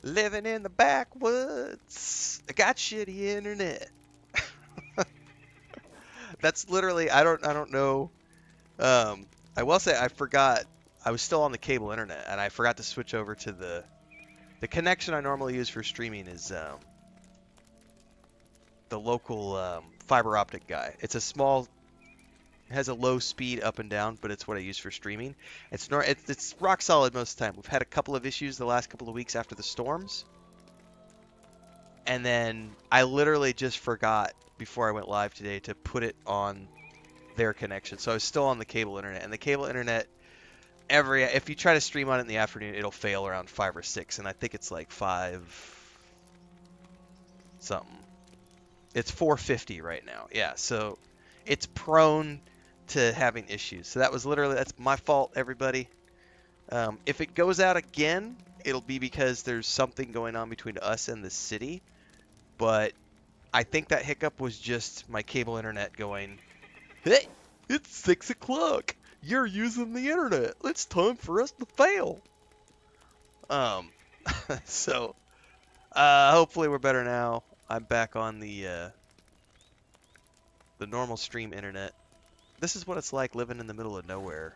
Living in the backwoods. I got shitty internet. That's literally I don't know. I will say I forgot I was still on the cable internet and I forgot to switch over to the connection I normally use for streaming is the local fiber optic guy. It's a small, it has a low speed up and down, but it's what I use for streaming. It's rock solid most of the time. We've had a couple of issues the last couple of weeks after the storms, and then I literally just forgot before I went live today to put it on their connection. So I was still on the cable internet, and the cable internet if you try to stream on it in the afternoon, it'll fail around 5 or 6, and I think it's like 5 something. It's 450 right now. Yeah, so it's prone to having issues. So that's my fault, everybody. If it goes out again, it'll be because there's something going on between us and the city. But I think that hiccup was just my cable internet going, hey, it's 6 o'clock. You're using the internet. It's time for us to fail. Um, so hopefully we're better now. I'm back on the normal stream internet. This is what it's like living in the middle of nowhere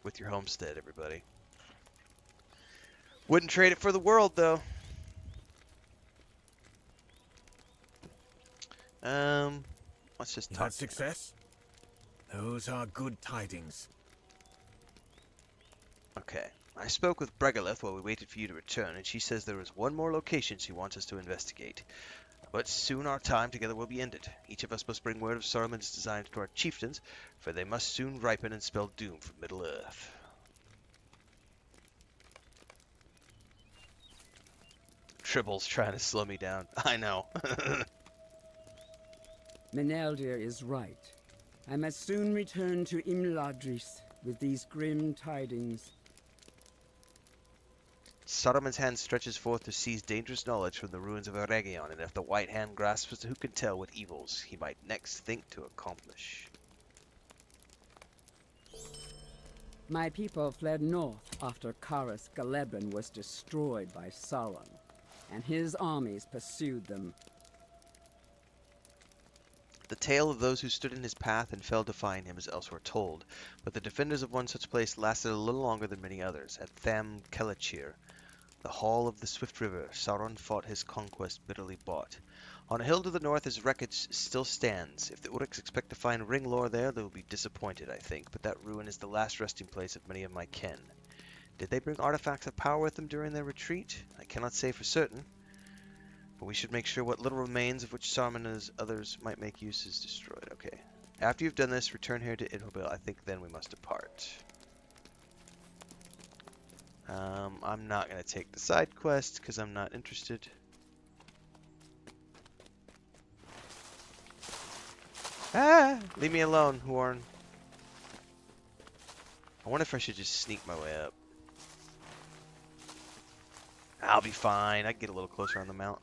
with your homestead, everybody. Wouldn't trade it for the world, though. Let's just You talk. had success? Those are good tidings. Okay. I spoke with Bregalith while we waited for you to return, and she says there is one more location she wants us to investigate. But soon our time together will be ended. Each of us must bring word of Saruman's designs to our chieftains, for they must soon ripen and spell doom for Middle-earth. Tribble's trying to slow me down. I know. Meneldir is right. I must soon return to Imladris with these grim tidings. Saruman's hand stretches forth to seize dangerous knowledge from the ruins of Eregion, and if the White Hand grasps it, who can tell what evils he might next think to accomplish. My people fled north after Karas Galebin was destroyed by Sauron, and his armies pursued them. The tale of those who stood in his path and fell defying him is elsewhere told, but the defenders of one such place lasted a little longer than many others. At Tham, Celechir, the hall of the swift river, Sauron fought his conquest bitterly bought. On a hill to the north his wreckage still stands. If the Uruks expect to find ring lore there, they will be disappointed, I think, but that ruin is the last resting place of many of my kin. Did they bring artifacts of power with them during their retreat? I cannot say for certain, but we should make sure what little remains of which Saruman and others might make use is destroyed. Okay. After you've done this, return here to Idhobil. I think then we must depart. I'm not going to take the side quest because I'm not interested. Ah! Leave me alone, Horn. I wonder if I should just sneak my way up. I'll be fine. I can get a little closer on the mount.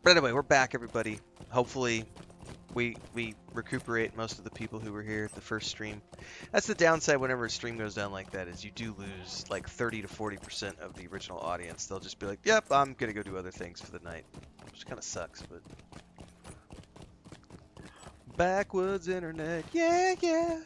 But anyway, we're back, everybody. Hopefully, we recuperate most of the people who were here at the first stream. That's the downside whenever a stream goes down like that, is you do lose like 30 to 40% of the original audience. They'll just be like, yep, I'm going to go do other things for the night. Which kind of sucks, but... Backwoods internet, yeah, yeah.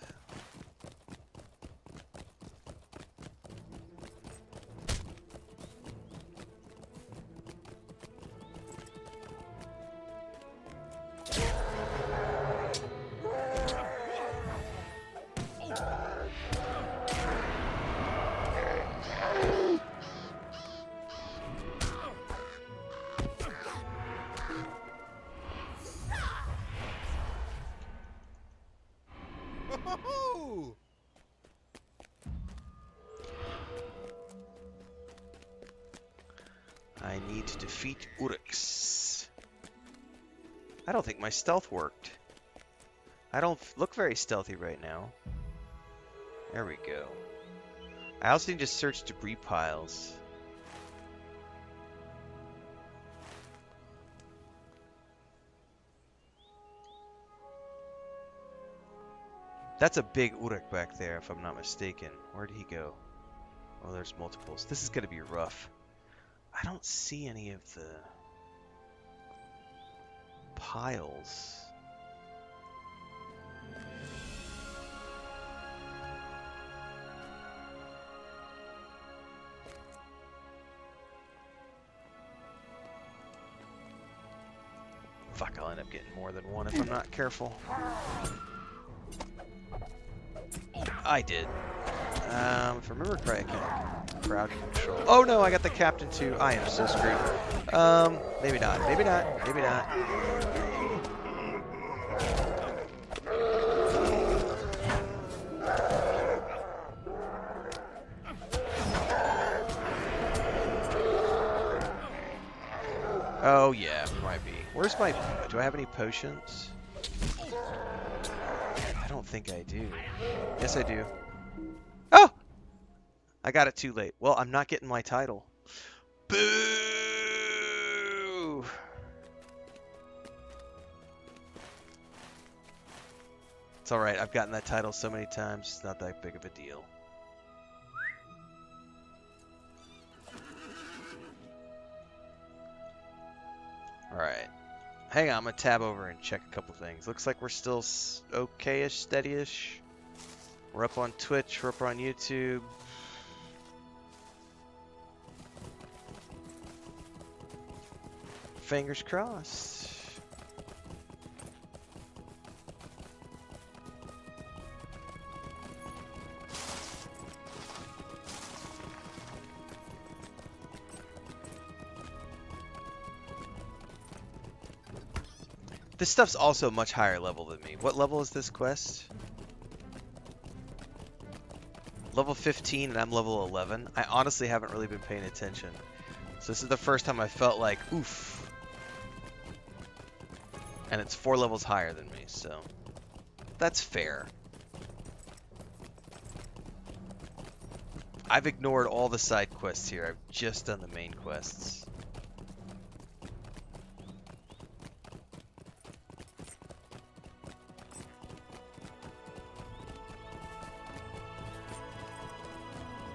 I need to defeat Uruks. I don't think my stealth worked. I don't look very stealthy right now. There we go. I also need to search debris piles. That's a big Uruk back there, if I'm not mistaken. Where did he go? Oh, there's multiples. This is going to be rough. I don't see any of the piles. Fuck, I'll end up getting more than one if I'm not careful. I did. If I remember correctly, crowd control. Oh no, I got the captain too. I am so screwed. Maybe not. Maybe not. Maybe not. Oh yeah, might be. Where's my... Do I have any potions? I don't think I do. Yes, I do. Oh! I got it too late. Well, I'm not getting my title. Boo! It's alright. I've gotten that title so many times, it's not that big of a deal. Alright. Hang on, I'm going to tab over and check a couple things. Looks like we're still okay-ish, steady-ish. We're up on Twitch, we're up on YouTube. Fingers crossed. This stuff's also much higher level than me. What level is this quest? Level 15 and I'm level 11. I honestly haven't really been paying attention. So this is the first time I felt like, oof. And it's 4 levels higher than me, so that's fair. I've ignored all the side quests here. I've just done the main quests.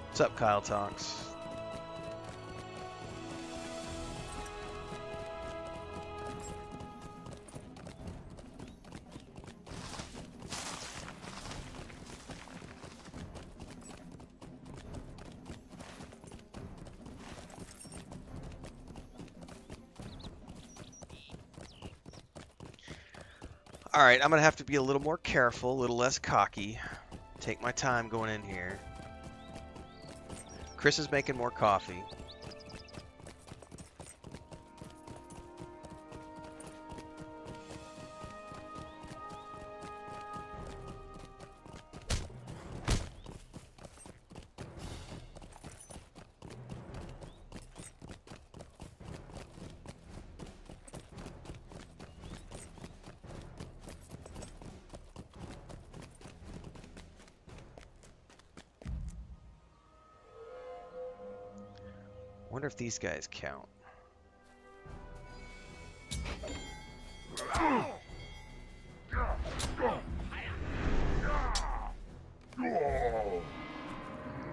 What's up, Kyle Talks? Alright, I'm going to have to be a little more careful, a little less cocky. Take my time going in here. Chris is making more coffee. Wonder if these guys count.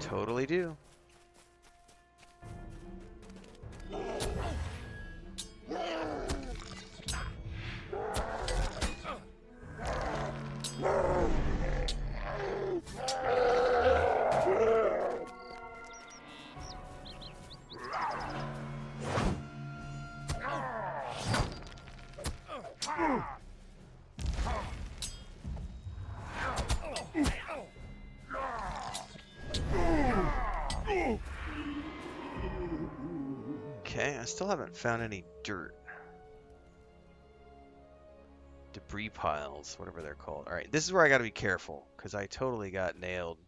Totally do. Okay, I still haven't found any dirt. Debris piles, whatever they're called. Alright, this is where I gotta be careful, because I totally got nailed.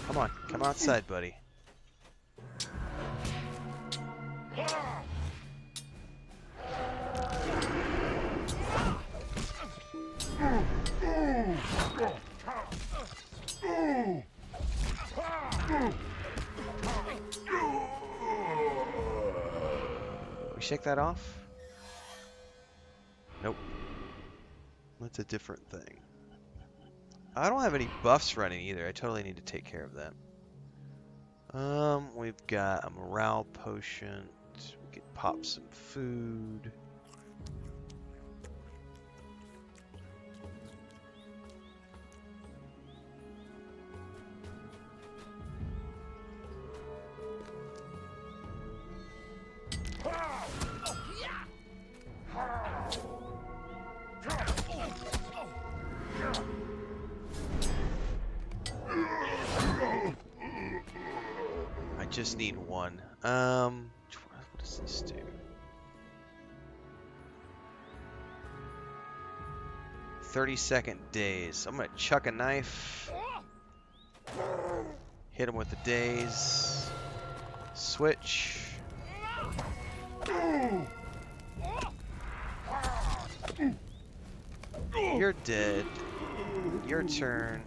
Come on, come outside, buddy. We shake that off? Nope. That's a different thing. I don't have any buffs running either. I totally need to take care of that. We've got a morale potion. We could pop some food. Just need one. What does this do? 30-second daze. I'm gonna chuck a knife. Hit him with the daze. Switch. You're dead. Your turn.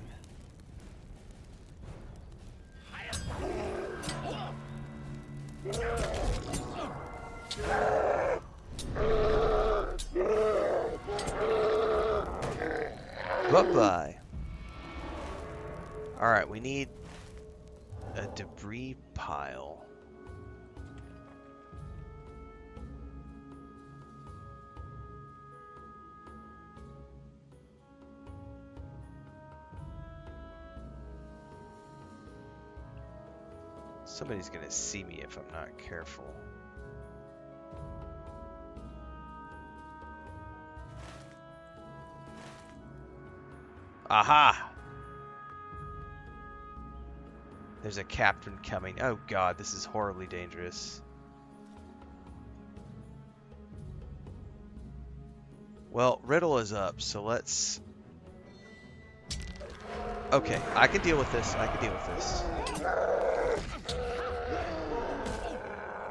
Bye-bye. Alright, we need a debris pile. Somebody's gonna see me if I'm not careful. Aha! There's a captain coming. Oh god, this is horribly dangerous. Well, Riddle is up, so let's... Okay, I can deal with this. I can deal with this.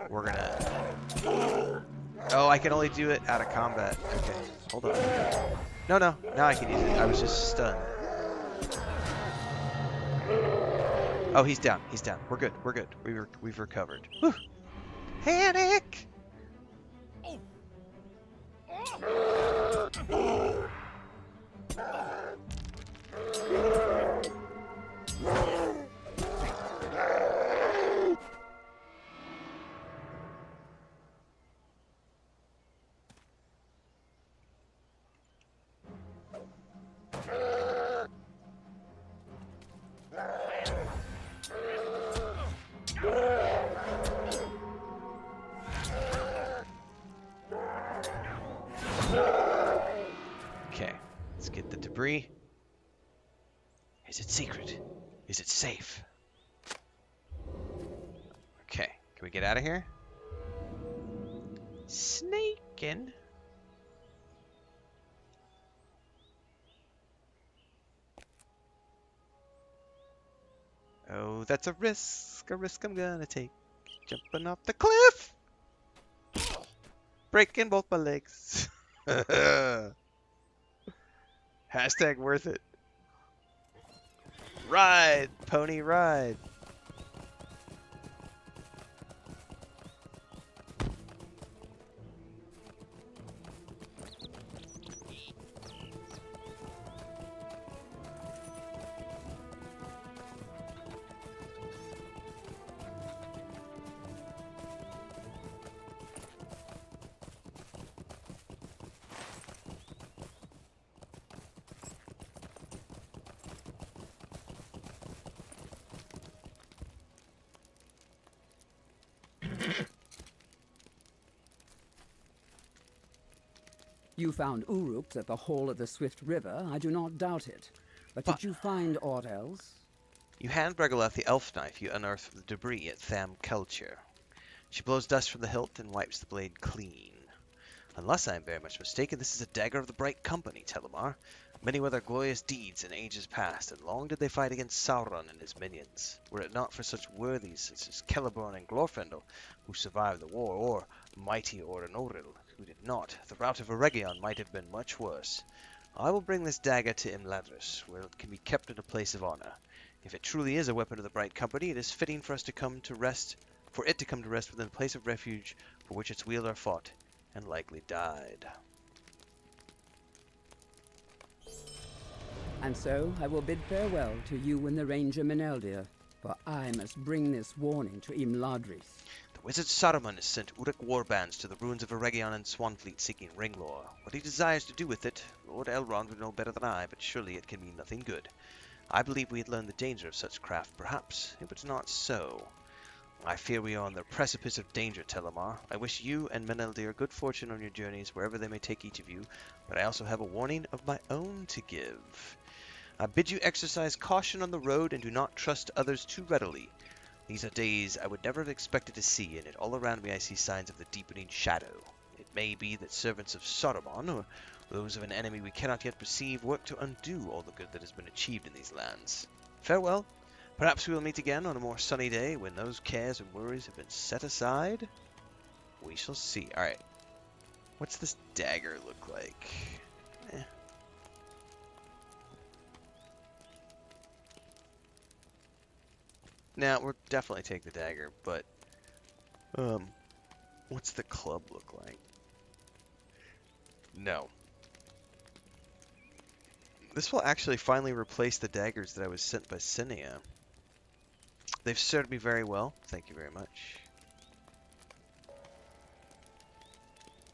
We're gonna... Oh, I can only do it out of combat. Okay, hold on. No, now I can use it. I was just stunned. Oh, he's down. He's down. We're good. We're good. We've recovered. Whew. Panic! Okay, let's get the debris. Is it secret? Is it safe? Okay, can we get out of here? Snaking. Oh, that's a risk I'm gonna take. Jumping off the cliff! Breaking both my legs. Hashtag worth it. Ride, pony, ride. You found Uruks at the hole of the Swift River, I do not doubt it. But did you find aught else? You hand Bregaleth the elf knife you unearthed from the debris at Tham, Celechir. She blows dust from the hilt and wipes the blade clean. Unless I am very much mistaken, this is a dagger of the Bright Company, Telemar. Many were their glorious deeds in ages past, and long did they fight against Sauron and his minions. Were it not for such worthies such as Celeborn and Glorfindel, who survived the war, or mighty Orenoril, who did not, the rout of Eregion might have been much worse. I will bring this dagger to Imladris, where it can be kept in a place of honor. If it truly is a weapon of the Bright Company, it is fitting for it to come to rest within the place of refuge for which its wielder fought and likely died. And so I will bid farewell to you and the Ranger Meneldir, for I must bring this warning to Imladris. The wizard Saruman has sent Uruk warbands to the ruins of Eregion and Swanfleet seeking Ringlore. What he desires to do with it, Lord Elrond would know better than I, but surely it can mean nothing good. I believe we had learned the danger of such craft. Perhaps it was not so. I fear we are on the precipice of danger, Telemar. I wish you and Meneldir good fortune on your journeys, wherever they may take each of you, but I also have a warning of my own to give. I bid you exercise caution on the road and do not trust others too readily. These are days I would never have expected to see, and yet all around me I see signs of the deepening shadow. It may be that servants of Saruman, or those of an enemy we cannot yet perceive, work to undo all the good that has been achieved in these lands. Farewell. Perhaps we will meet again on a more sunny day when those cares and worries have been set aside. We shall see. Alright. What's this dagger look like? Now, we'll definitely take the dagger, but what's the club look like? No. This will actually finally replace the daggers that I was sent by Cinia. They've served me very well. Thank you very much.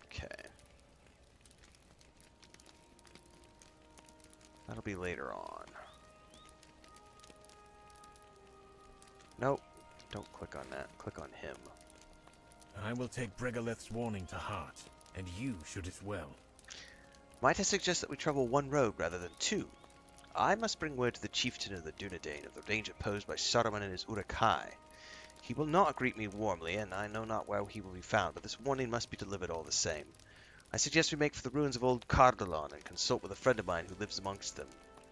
Okay. That'll be later on. Nope. Don't click on that. Click on him. I will take Bregalith's warning to heart, and you should as well. Might I suggest that we travel one road rather than two? I must bring word to the chieftain of the Dunedain of the danger posed by Saruman and his Uruk-hai. He will not greet me warmly, and I know not where he will be found, but this warning must be delivered all the same. I suggest we make for the ruins of old Cardolan and consult with a friend of mine who lives amongst them,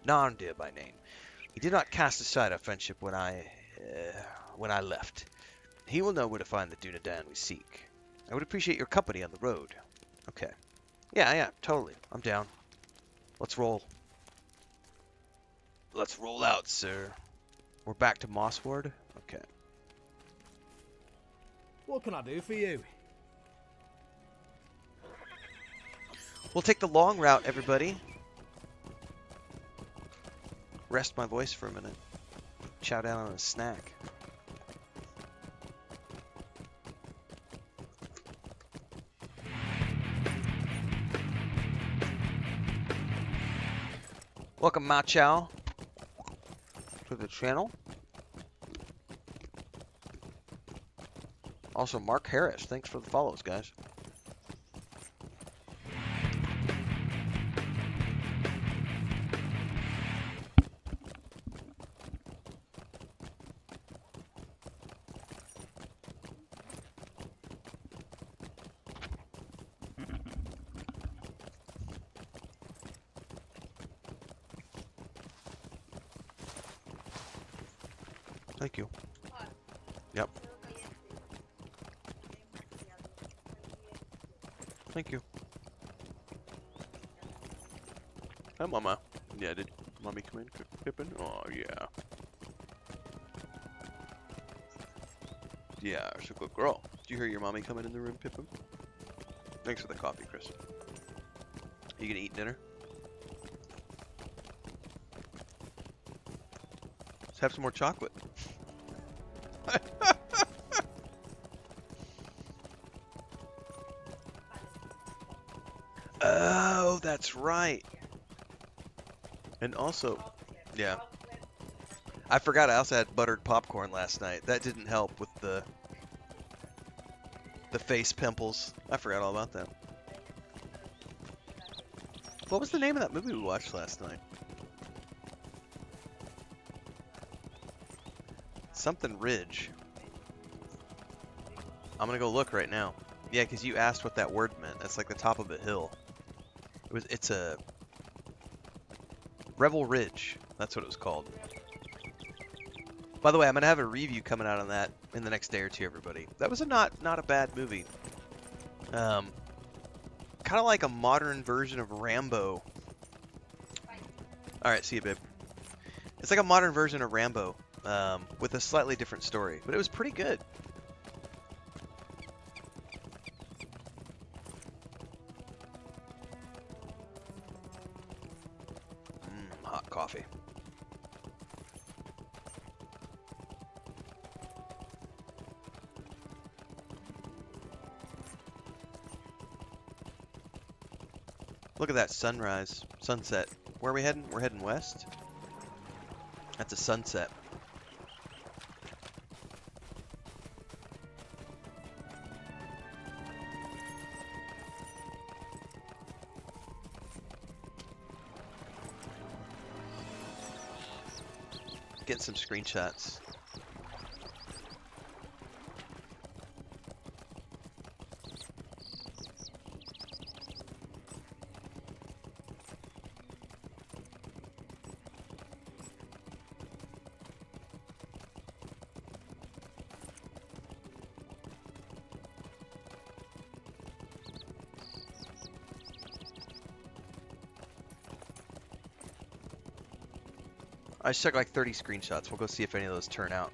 Narndir by name. He did not cast aside our friendship when I left. He will know where to find the Dunedain we seek. I would appreciate your company on the road. Okay. Yeah, totally. I'm down. Let's roll. Let's roll out, sir. We're back to Mossward? Okay. What can I do for you? We'll take the long route, everybody. Rest my voice for a minute. Chow down on a snack. Welcome, Ma Chow, to the channel. Also, Mark Harris, thanks for the follows, guys. Thank you. Yep. Thank you. Hi, Mama. Yeah, did Mommy come in, Pippin? Oh, yeah. Yeah, she's a good girl. Did you hear your mommy coming in the room, Pippin? Thanks for the coffee, Chris. You gonna eat dinner? Let's have some more chocolate. Oh, that's right. And also, yeah. I forgot I also had buttered popcorn last night. That didn't help with the face pimples. I forgot all about that. What was the name of that movie we watched last night? Something Ridge. I'm gonna go look right now. Yeah, because you asked what that word meant. That's like the top of a hill. It's a Revel Ridge. That's what it was called. By the way, I'm gonna have a review coming out on that in the next day or two, everybody. That was not a bad movie. Kind of like a modern version of Rambo. All right, see you, babe. It's like a modern version of Rambo, with a slightly different story, but it was pretty good. Hot coffee. Look at that sunrise, sunset. Where are we heading? We're heading west. That's a sunset. Getting some screenshots. I just took like 30 screenshots. We'll go see if any of those turn out.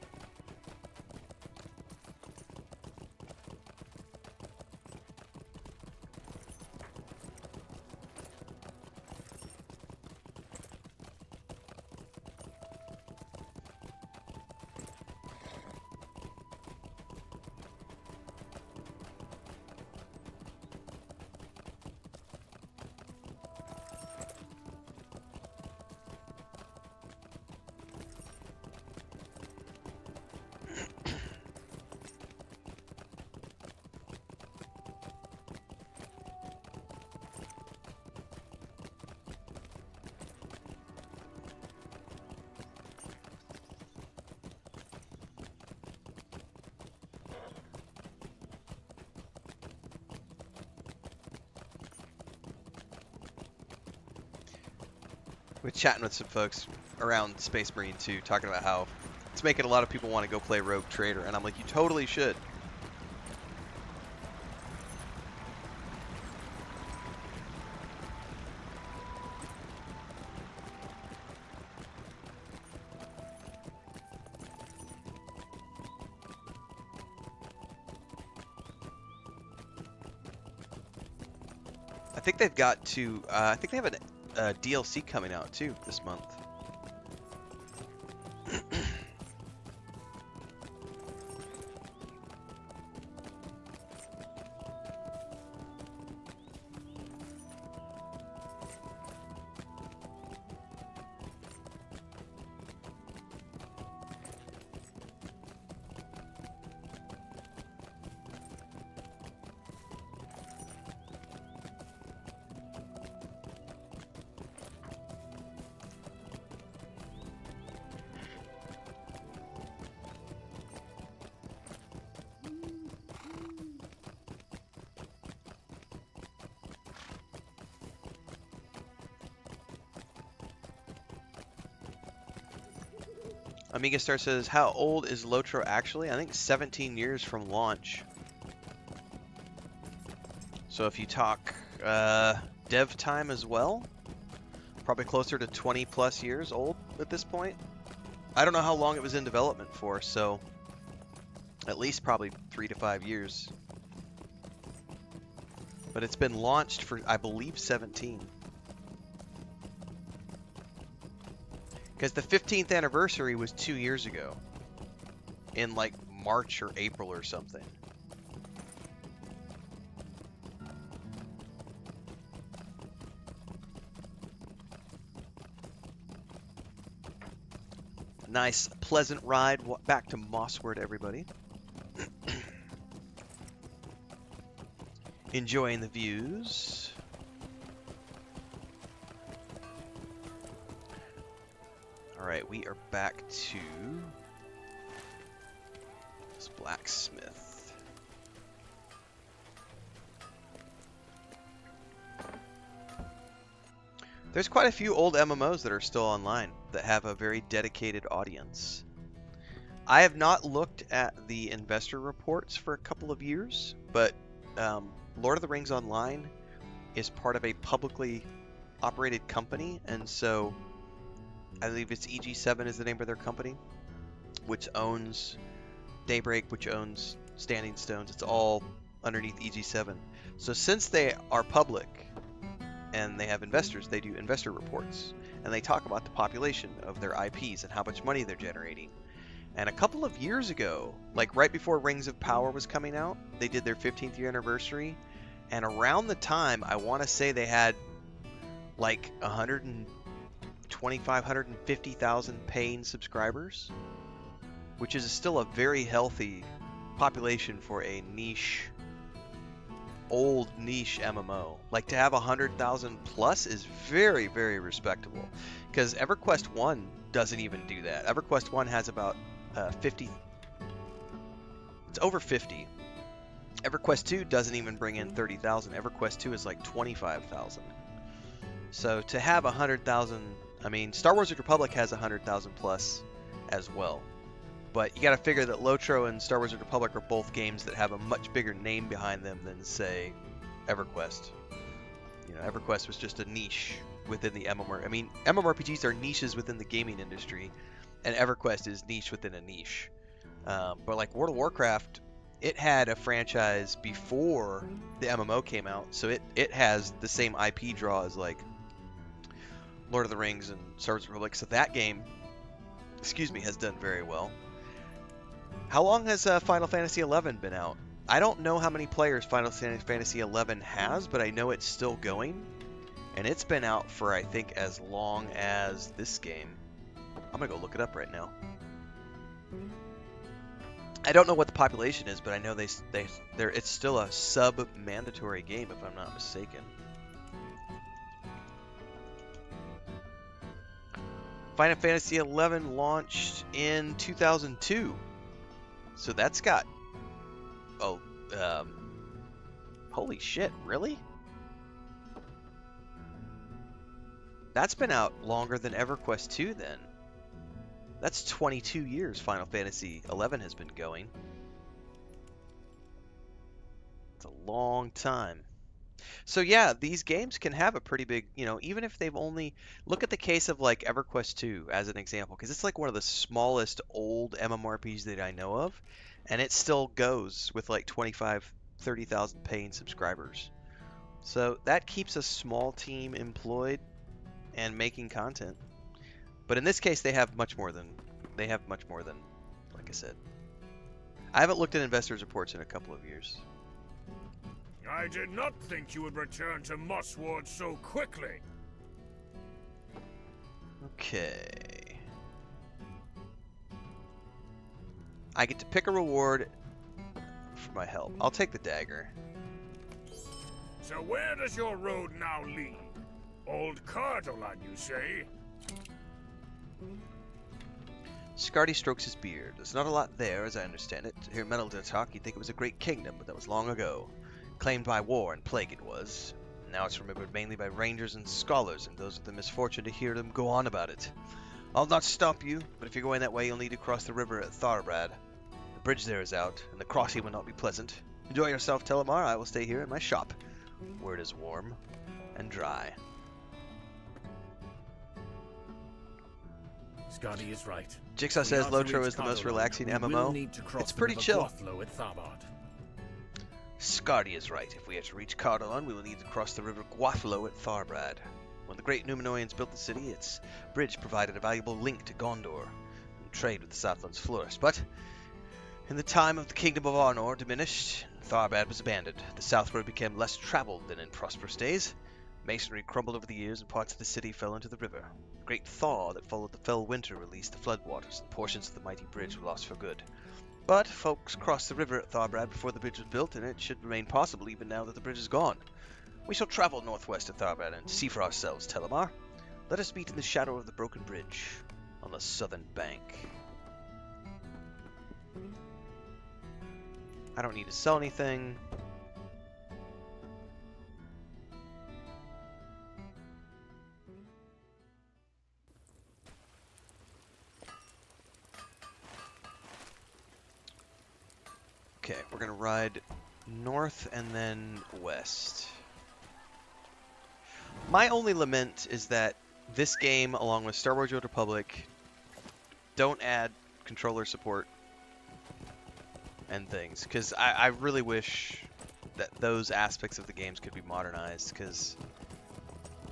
We're chatting with some folks around Space Marine 2, talking about how it's making a lot of people want to go play Rogue Trader, and I'm like, you totally should. I think they've got to, I think they have a DLC coming out too this month. Amiga Star says, how old is LOTRO actually? I think 17 years from launch. So if you talk dev time as well, probably closer to 20 plus years old at this point. I don't know how long it was in development for, so at least probably 3 to 5 years. But it's been launched for, I believe, 17. Because the 15th anniversary was 2 years ago. In like March or April or something. Nice, pleasant ride back to Mossward, everybody. Enjoying the views. Alright, we are back to this blacksmith. There's quite a few old MMOs that are still online that have a very dedicated audience. I have not looked at the investor reports for a couple of years, but Lord of the Rings Online is part of a publicly operated company, and so I believe it's EG7 is the name of their company, which owns Daybreak, which owns Standing Stones. It's all underneath EG7. So since they are public and they have investors, they do investor reports. and they talk about the population of their IPs and how much money they're generating. And a couple of years ago, like right before Rings of Power was coming out, they did their 15th year anniversary, and around the time, I want to say they had like 150,000 paying subscribers, which is still a very healthy population for a niche, old niche MMO. Like, to have 100,000 plus is very, very respectable, because EverQuest 1 doesn't even do that. EverQuest 1 has about 50, it's over 50. EverQuest 2 doesn't even bring in 30,000. EverQuest 2 is like 25,000. So to have 100,000, I mean, Star Wars: The Republic has 100,000 plus as well. But you got to figure that LOTRO and Star Wars: The Republic are both games that have a much bigger name behind them than, say, EverQuest. You know, EverQuest was just a niche within the MMORPG. I mean, MMORPGs are niches within the gaming industry, and EverQuest is niche within a niche. But like World of Warcraft, it had a franchise before the MMO came out, so it has the same IP draw as like Lord of the Rings and Star Wars: The Republic. So that game, excuse me, has done very well. How long has Final Fantasy XI been out? I don't know how many players Final Fantasy XI has, but I know it's still going. And it's been out for, I think, as long as this game. I'm going to go look it up right now. I don't know what the population is, but I know it's still a sub-mandatory game, if I'm not mistaken. Final Fantasy XI launched in 2002. So that's got... Oh, holy shit, really? That's been out longer than EverQuest 2 then. That's 22 years Final Fantasy XI has been going. It's a long time. So yeah, these games can have a pretty big, you know, even if they've only... Look at the case of like EverQuest 2 as an example, because it's like one of the smallest old MMORPGs that I know of, and it still goes with like 30,000 paying subscribers. So that keeps a small team employed and making content. But in this case, they have much more than, like I said. I haven't looked at investors' reports in a couple of years. I did not think you would return to Mossward so quickly. Okay. I get to pick a reward for my help. I'll take the dagger. So where does your road now lead? Old Cardolan, you say? Scardy strokes his beard. There's not a lot there, as I understand it. To hear Metalder talk, you'd think it was a great kingdom, but that was long ago. Claimed by war and plague it was. Now it's remembered mainly by rangers and scholars, and those with the misfortune to hear them go on about it. I'll not stop you, but if you're going that way, you'll need to cross the river at Tharbad. The bridge there is out, and the crossing will not be pleasant. Enjoy yourself, Telemar. I will stay here in my shop, where it is warm and dry. Scotty is right. Jigsaw says LOTRO is the most relaxing MMO. It's pretty chill. Gwathlo at Tharbad. Scardy is right. If we are to reach Cardolan, we will need to cross the river Gwathlo at Tharbad. When the great Numenoreans built the city, its bridge provided a valuable link to Gondor and trade with the Southlands flourished. But in the time of the Kingdom of Arnor diminished, Tharbad was abandoned. The south road became less traveled than in prosperous days. Masonry crumbled over the years, and parts of the city fell into the river. The great thaw that followed the fell winter released the floodwaters, and portions of the mighty bridge were lost for good. But folks crossed the river at Tharbad before the bridge was built, and it should remain possible even now that the bridge is gone. We shall travel northwest of Tharbad and see for ourselves, Telemar. Let us meet in the shadow of the broken bridge on the southern bank. I don't need to sell anything. Okay, we're gonna ride north and then west. My only lament is that this game, along with Star Wars: The Old Republic, don't add controller support and things, because I really wish that those aspects of the games could be modernized, because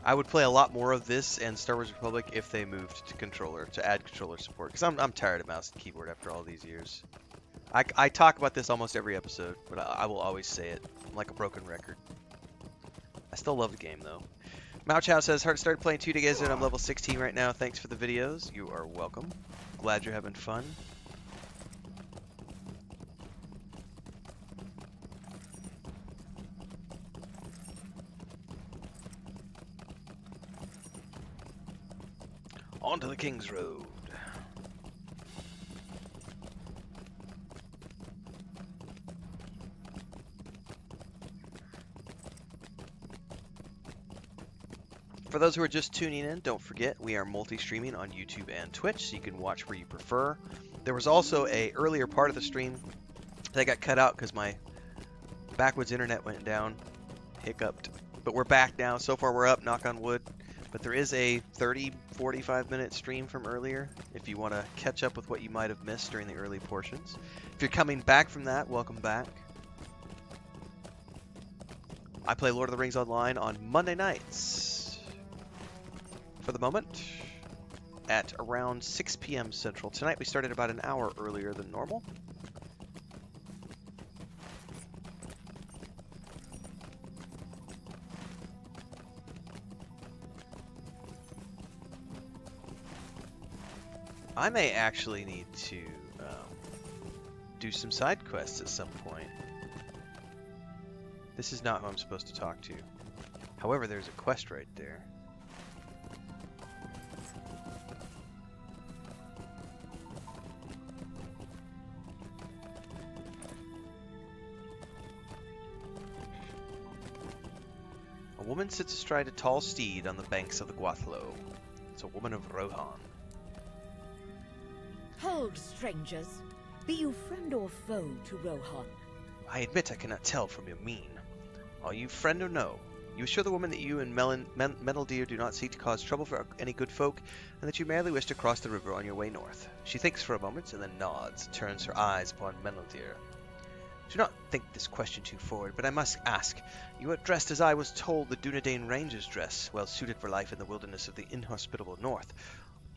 I would play a lot more of this and Star Wars Republic if they moved to controller, to add controller support. Because I'm tired of mouse and keyboard after all these years. I talk about this almost every episode, but I will always say it. I'm like a broken record. I still love the game, though. Mouchow says, started playing 2 days and I'm level 16 right now. Thanks for the videos. You are welcome. Glad you're having fun. On to the King's Road. For those who are just tuning in, don't forget we are multi-streaming on YouTube and Twitch, so you can watch where you prefer. There was also a earlier part of the stream that got cut out because my backwoods internet went down, hiccuped. But we're back now. So far we're up, knock on wood. But there is a 30-45 minute stream from earlier if you want to catch up with what you might have missed during the early portions. If you're coming back from that, welcome back. I play Lord of the Rings Online on Monday nights. For the moment, at around 6 p.m. Central. Tonight we started about an hour earlier than normal. I may actually need to do some side quests at some point. This is not who I'm supposed to talk to. However, there's a quest right there. A woman sits astride a tall steed on the banks of the Gwathlo. It's a woman of Rohan. Hold, strangers. Be you friend or foe to Rohan? I admit I cannot tell from your mien. Are you friend or no? You assure the woman that you and Meneldir do not seek to cause trouble for any good folk, and that you merely wish to cross the river on your way north. She thinks for a moment, and then nods, turns her eyes upon Meneldir. Do not think this question too forward, but I must ask. You are dressed as I was told the Dunedain Rangers dress, well suited for life in the wilderness of the inhospitable north.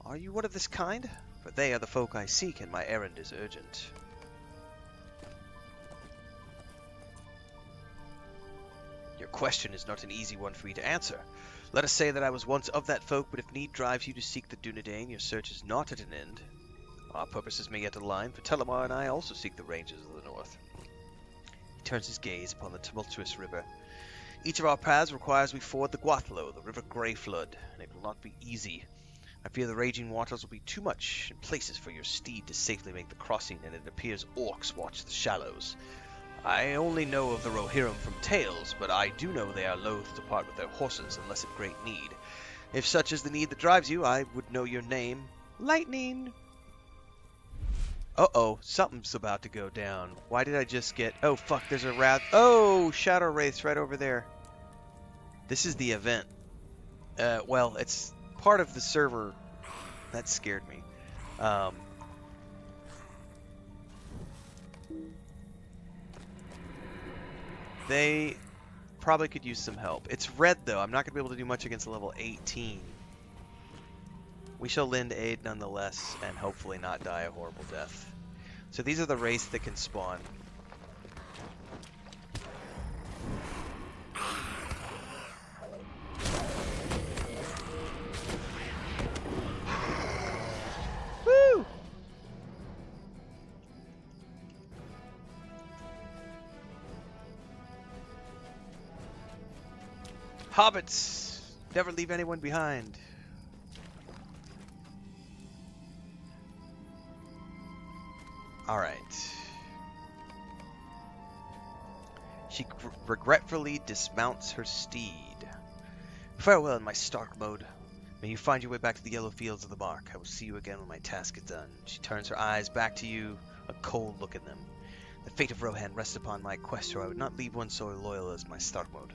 Are you one of this kind? For they are the folk I seek, and my errand is urgent. Your question is not an easy one for me to answer. Let us say that I was once of that folk, but if need drives you to seek the Dunedain, your search is not at an end. Our purposes may yet align, for Telemar and I also seek the ranges of the north. He turns his gaze upon the tumultuous river. Each of our paths requires we ford the Gwathlo, the river Grey Flood, and it will not be easy. I fear the raging waters will be too much in places for your steed to safely make the crossing, and it appears orcs watch the shallows. I only know of the Rohirrim from tales, but I do know they are loath to part with their horses unless at great need. If such is the need that drives you, I would know your name. Lightning! Uh-oh, something's about to go down. Why did I just get... Oh, fuck, there's a rat... Oh, Shadow Wraiths right over there. This is the event. Well, it's part of the server. That scared me. They probably could use some help. It's red, though. I'm not going to be able to do much against level 18. We shall lend aid nonetheless, and hopefully not die a horrible death. So these are the wraiths that can spawn. Woo! Hobbits! Never leave anyone behind. Alright. She regretfully dismounts her steed. Farewell in my Stark mode. May you find your way back to the yellow fields of the Mark. I will see you again when my task is done. She turns her eyes back to you, a cold look in them. The fate of Rohan rests upon my quest, or I would not leave one so loyal as my Stark mode.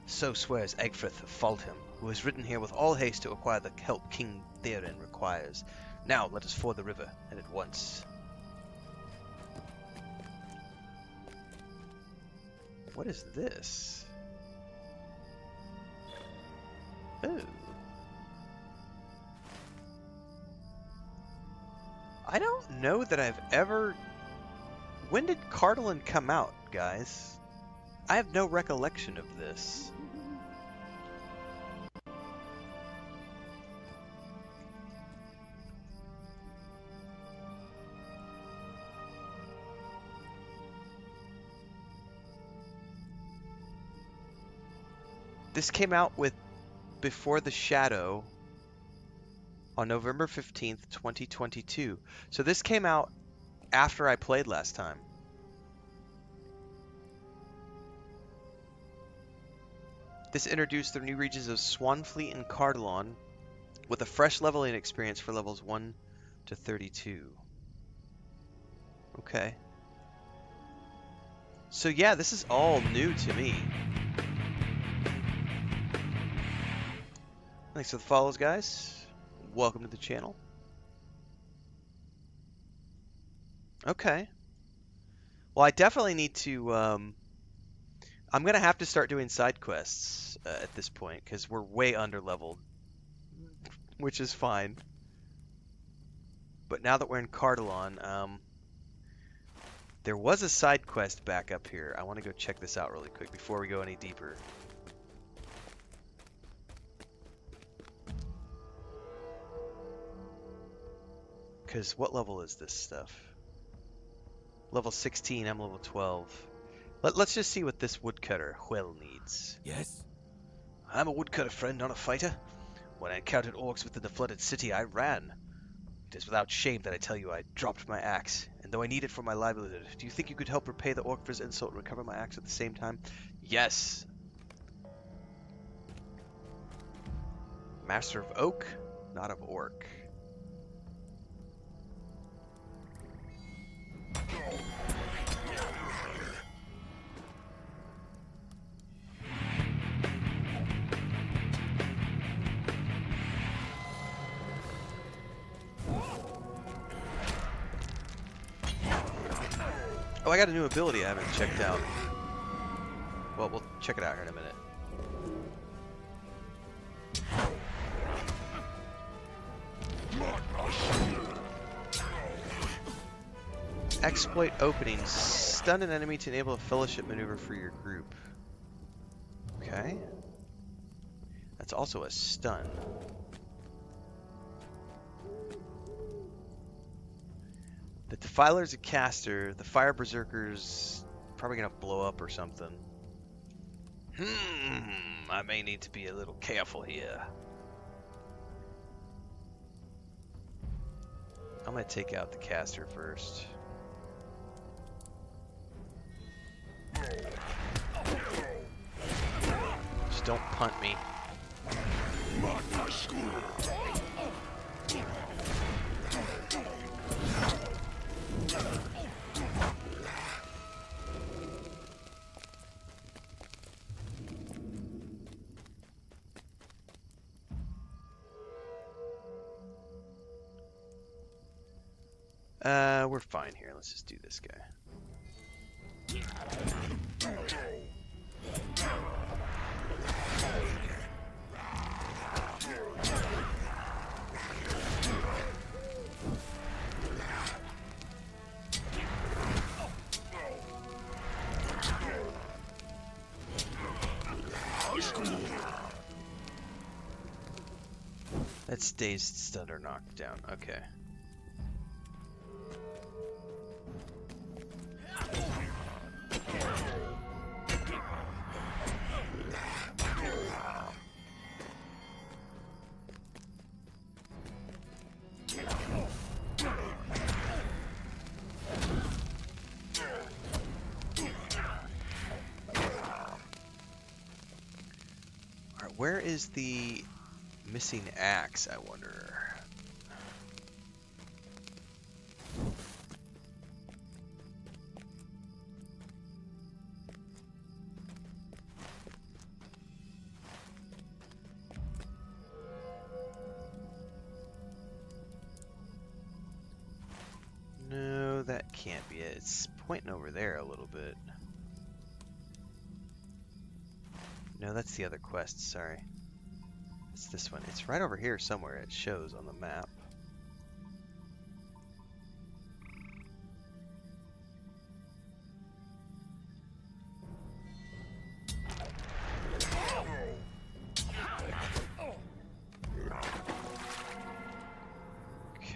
So swears Egfrith of Faldham, who has ridden here with all haste to acquire the help King Theoden requires. Now let us ford the river, and at once. What is this? Ooh. I don't know that I've ever... When did Cardolan come out, guys? I have no recollection of this. This came out with Before the Shadow on November 15th, 2022. So this came out after I played last time. This introduced the new regions of Swanfleet and Cardolan with a fresh leveling experience for levels 1 to 32. Okay. So yeah, this is all new to me. Thanks for the follows, guys. Welcome to the channel. Okay. Well, I definitely need to... I'm going to have to start doing side quests at this point, because we're way under-leveled. Which is fine. But now that we're in Cardolan, there was a side quest back up here. I want to go check this out really quick before we go any deeper. Because what level is this stuff? Level 16, I'm level 12. Let's just see what this woodcutter, Hwel, needs. Yes? I'm a woodcutter friend, not a fighter. When I encountered orcs within the flooded city, I ran. It is without shame that I tell you I dropped my axe, and though I need it for my livelihood, do you think you could help repay the orc for his insult and recover my axe at the same time? Yes! Master of oak, not of orc. Oh, I got a new ability I haven't checked out. Well, we'll check it out here in a minute. Exploit openings. Stun an enemy to enable a fellowship maneuver for your group. Okay. That's also a stun. The Defiler's a caster. The Fire Berserker's probably gonna blow up or something. I may need to be a little careful here. I'm gonna take out the caster first. Just don't punt me. We're fine here. Let's just do this guy. That's dazed, stunned, or knocked down. Okay. Alright, where is the missing axe, I wonder? No, that can't be it. It's pointing over there a little bit. No, that's the other quest, sorry. It's this one. It's right over here somewhere. It shows on the map. Okay.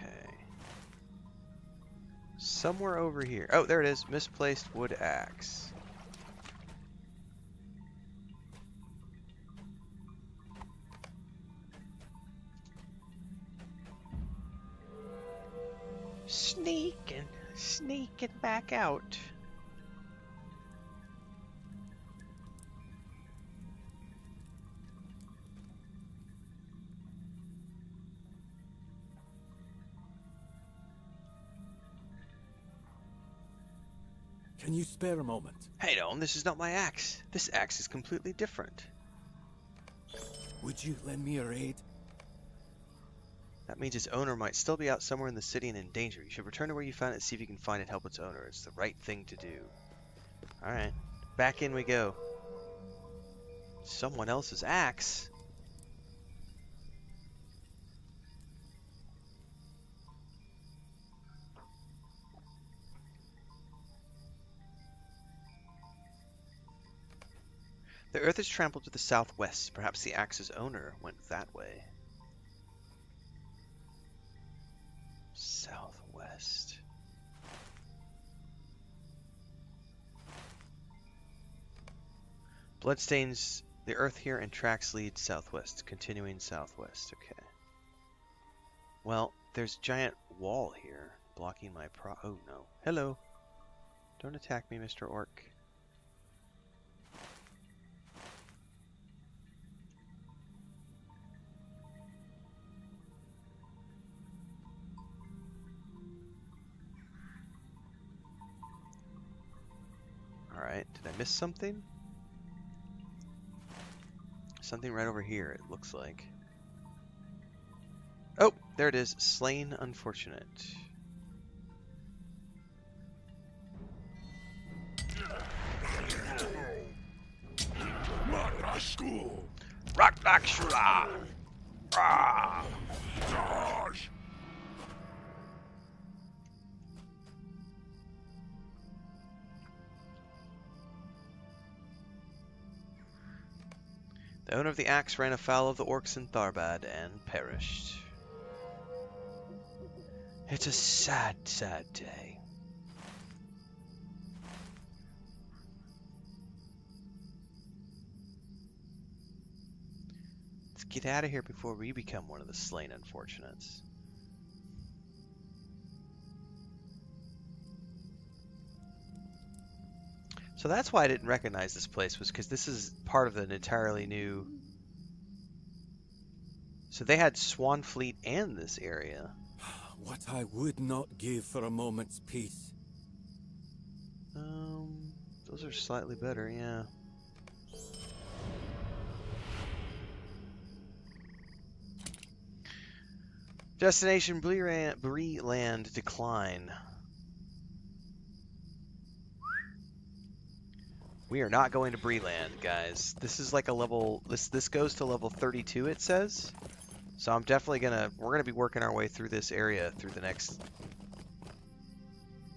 Somewhere over here. Oh, there it is. Misplaced wood axe. Sneaking back out. Can you spare a moment? Hey, Dome, this is not my axe. This axe is completely different. Would you lend me a raid? That means its owner might still be out somewhere in the city and in danger. You should return to where you found it and see if you can find and help its owner. It's the right thing to do. Alright. Back in we go. Someone else's axe? The earth is trampled to the southwest. Perhaps the axe's owner went that way. Southwest. Blood stains the earth here and tracks lead southwest, continuing southwest. Okay. Well, there's a giant wall here blocking my oh no. Hello. Don't attack me, Mr. Orc. Alright, did I miss something? Something right over here, it looks like. Oh, there it is. Slain Unfortunate. Raknakshula! Ah! The owner of the axe ran afoul of the orcs in Tharbad and perished. It's a sad, sad day. Let's get out of here before we become one of the slain unfortunates. So that's why I didn't recognize this place, was because this is part of an entirely new... So they had Swanfleet and this area. What I would not give for a moment's peace. Those are slightly better, yeah. Destination Breeland decline. We are not going to Breeland, guys. This is like a level... This goes to level 32, it says. So I'm definitely gonna... We're gonna be working our way through this area through the next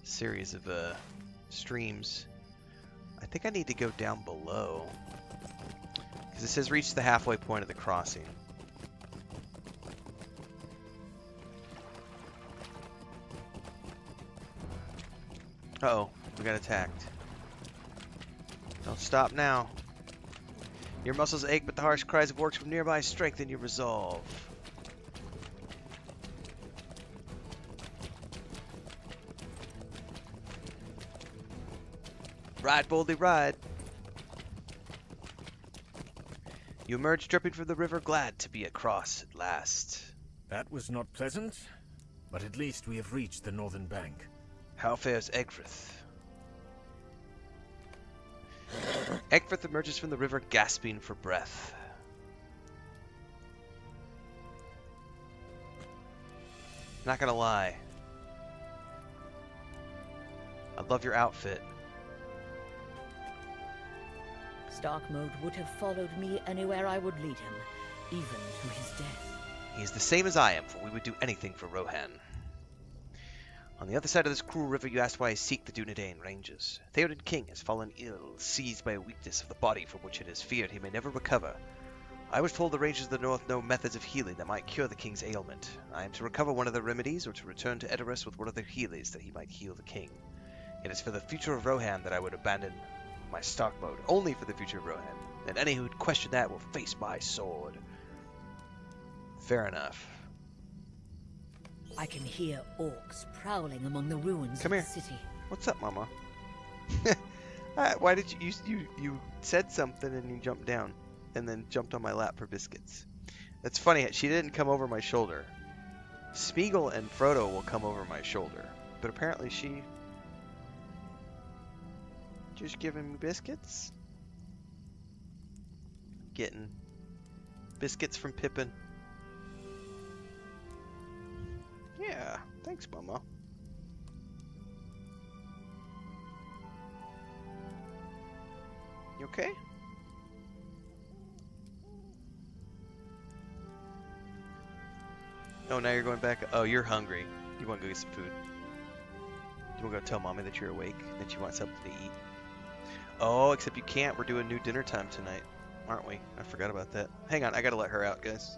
series of streams. I think I need to go down below. Because it says reach the halfway point of the crossing. Uh-oh, we got attacked. Don't stop now. Your muscles ache, but the harsh cries of orcs from nearby strengthen your resolve. Ride, boldly ride. You emerge dripping from the river, glad to be across at last. That was not pleasant, but at least we have reached the northern bank. How fares Egfrith? Egfrith emerges from the river, gasping for breath. Not gonna lie. I love your outfit. Stark Mode would have followed me anywhere I would lead him, even to his death. He is the same as I am, for we would do anything for Rohan. On the other side of this cruel river, you asked why I seek the Dunedain ranges. Theoden King has fallen ill, seized by a weakness of the body from which it is feared he may never recover. I was told the ranges of the north know methods of healing that might cure the king's ailment. I am to recover one of the remedies, or to return to Edoras with one of their healers that he might heal the king. It is for the future of Rohan that I would abandon my Stark mode, only for the future of Rohan, and any who would question that will face my sword. Fair enough. I can hear orcs prowling among the ruins Come of here. the city. What's up, Mama? Why did you said something and you jumped down, and then jumped on my lap for biscuits? That's funny. She didn't come over my shoulder. Smeagol and Frodo will come over my shoulder, but apparently she just giving me biscuits. Getting biscuits from Pippin. Yeah, thanks, Mama. You okay? Oh, now you're going back. Oh, you're hungry. You want to go get some food. You want to go tell Mommy that you're awake, that you want something to eat. Oh, except you can't. We're doing new dinner time tonight, aren't we? I forgot about that. Hang on, I gotta let her out, guys.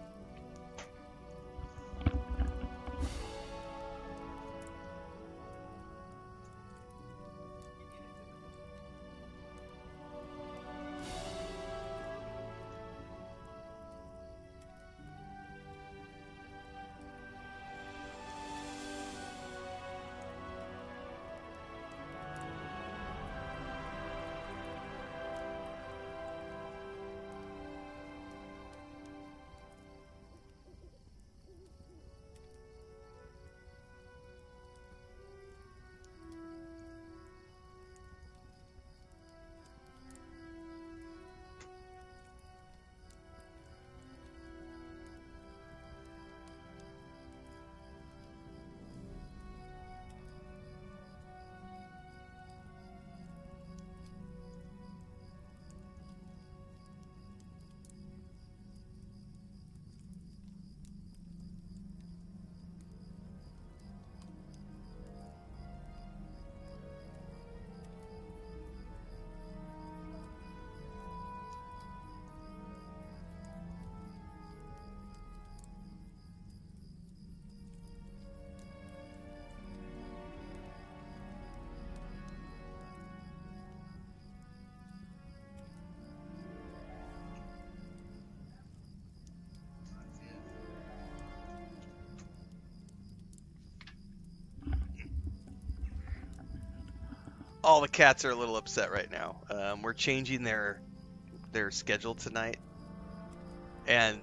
All the cats are a little upset right now. We're changing their schedule tonight, and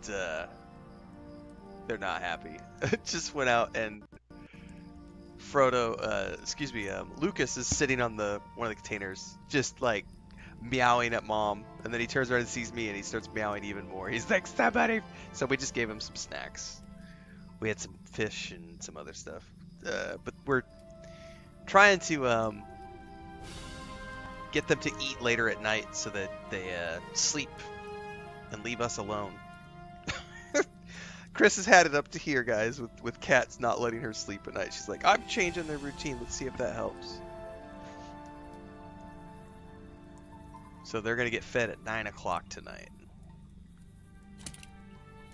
they're not happy. Just went out, and Lucas is sitting on one of the containers, just like meowing at Mom, and then he turns around and sees me, and he starts meowing even more. He's like, "Somebody!" So we just gave him some snacks. We had some fish and some other stuff, but we're trying to get them to eat later at night so that they sleep and leave us alone. Chris has had it up to here, guys, with cats not letting her sleep at night. She's like, I'm changing their routine. Let's see if that helps. So they're going to get fed at 9 o'clock tonight.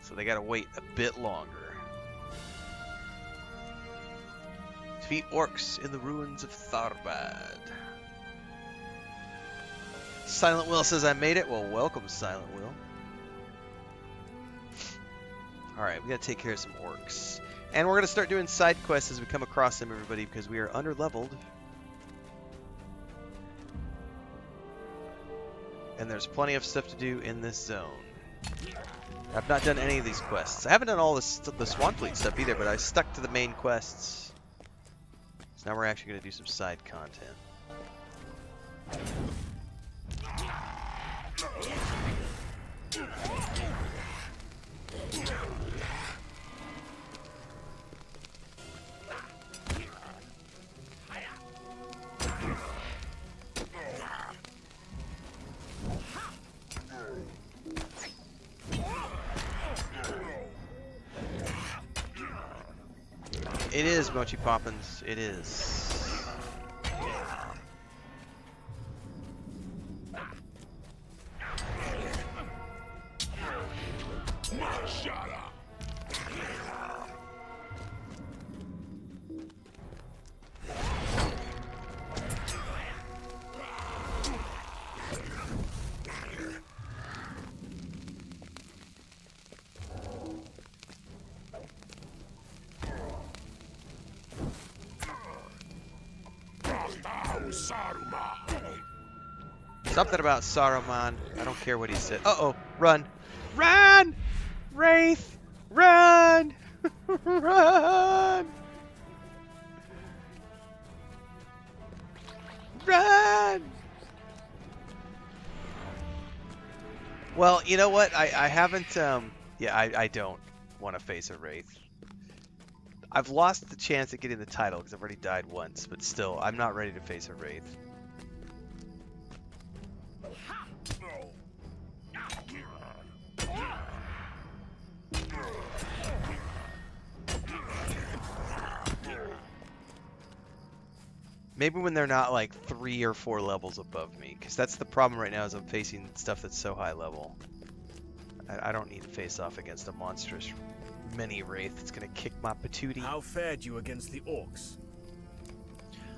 So they got to wait a bit longer. Defeat orcs in the ruins of Tharbad. Silent Will says I made it. Well, welcome, Silent Will. Alright, we gotta take care of some orcs. And we're gonna start doing side quests as we come across them, everybody, because we are under-leveled. And there's plenty of stuff to do in this zone. I've not done any of these quests. I haven't done all the Swanfleet stuff either, but I stuck to the main quests. So now we're actually gonna do some side content. It is, Mochi Poppins. It is. Something about Saruman. I don't care what he said. Uh-oh. Run. Run! Wraith! Run! Run! Run! Well, you know what? I haven't, yeah, I don't want to face a Wraith. I've lost the chance at getting the title because I've already died once, but still, I'm not ready to face a Wraith. Maybe when they're not like 3 or 4 levels above me, because that's the problem right now is I'm facing stuff that's so high level. I don't need to face off against a monstrous mini Wraith that's going to kick my patootie. How fared you against the orcs?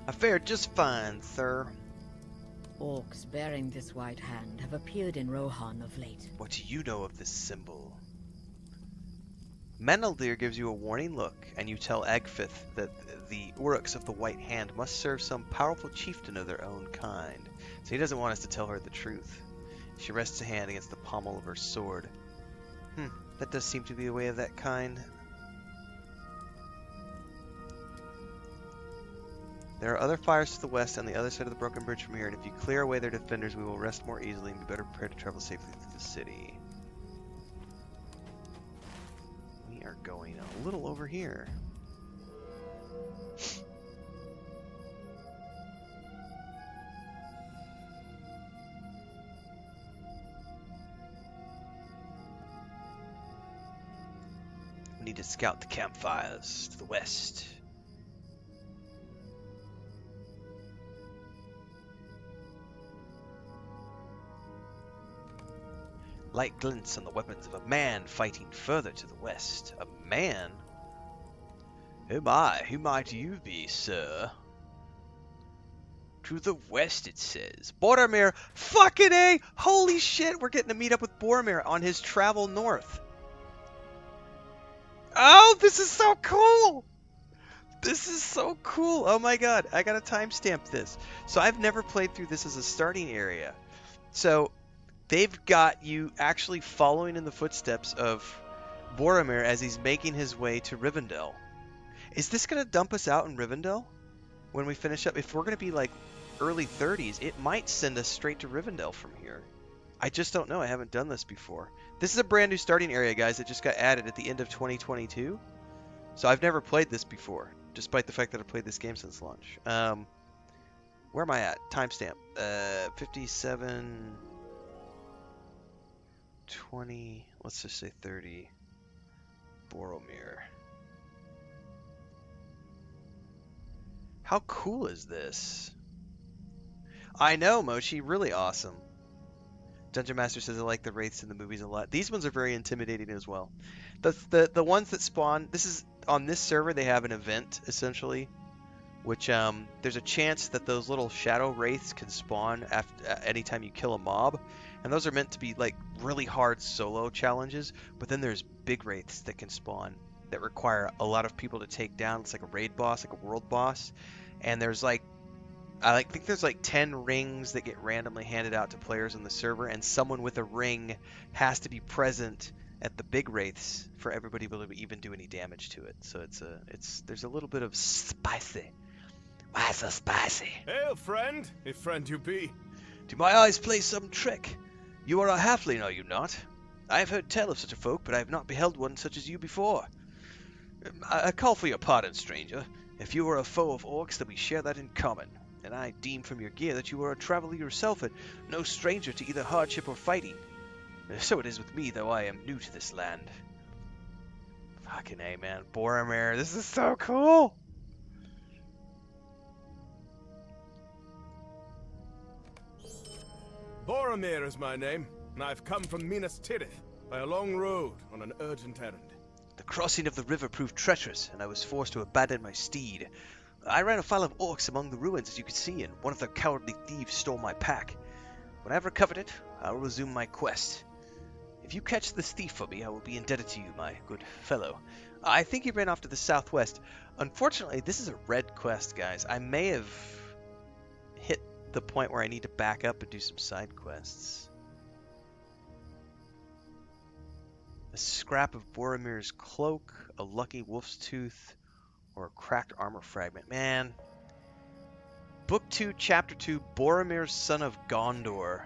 I fared just fine, sir. Orcs bearing this white hand have appeared in Rohan of late. What do you know of this symbol? Meneldir gives you a warning look, and you tell Egfith that the Uruks of the White Hand must serve some powerful chieftain of their own kind. So he doesn't want us to tell her the truth. She rests a hand against the pommel of her sword. That does seem to be the way of that kind. There are other fires to the west on the other side of the broken bridge from here, and if you clear away their defenders, we will rest more easily and be better prepared to travel safely through the city. We are going a little over here. We need to scout the campfires to the west. Light glints on the weapons of a man fighting further to the west. A man? Oh my, who might you be, sir? To the west, it says. Boromir! Fucking A! Holy shit, we're getting to meet up with Boromir on his travel north. Oh, this is so cool! This is so cool! Oh my god, I gotta timestamp this. So I've never played through this as a starting area. So they've got you actually following in the footsteps of Boromir as he's making his way to Rivendell. Is this going to dump us out in Rivendell when we finish up? If we're going to be like early 30s, it might send us straight to Rivendell from here. I just don't know. I haven't done this before. This is a brand new starting area, guys, that just got added at the end of 2022. So I've never played this before, despite the fact that I've played this game since launch. Where am I at? Timestamp. 57... 20, let's just say 30, Boromir. How cool is this? I know, Mochi, really awesome. Dungeon Master says I like the wraiths in the movies a lot. These ones are very intimidating as well. The ones that spawn, this is on this server, they have an event essentially, which there's a chance that those little shadow wraiths can spawn anytime you kill a mob. And those are meant to be like really hard solo challenges, but then there's big wraiths that can spawn that require a lot of people to take down. It's like a raid boss, like a world boss. And there's like, I think there's like 10 rings that get randomly handed out to players on the server, and someone with a ring has to be present at the big wraiths for everybody to even do any damage to it. So there's a little bit of spicy. Why so spicy? Hail, friend, if friend you be. Do my eyes play some trick? You are a halfling, are you not? I have heard tell of such a folk, but I have not beheld one such as you before. I call for your pardon, stranger. If you are a foe of orcs, then we share that in common. And I deem from your gear that you are a traveler yourself, and no stranger to either hardship or fighting. So it is with me, though I am new to this land. Fucking A, man. Boromir, this is so cool! Boromir is my name, and I've come from Minas Tirith by a long road on an urgent errand. The crossing of the river proved treacherous, and I was forced to abandon my steed. I ran afoul of orcs among the ruins, as you can see, and one of their cowardly thieves stole my pack. When I've recovered it, I'll resume my quest. If you catch this thief for me, I will be indebted to you, my good fellow. I think he ran off to the southwest. Unfortunately, this is a red quest, guys. I may have hit the point where I need to back up and do some side quests. A scrap of Boromir's cloak, a lucky wolf's tooth, or a cracked armor fragment. Man. Book 2, Chapter 2, Boromir, son of Gondor.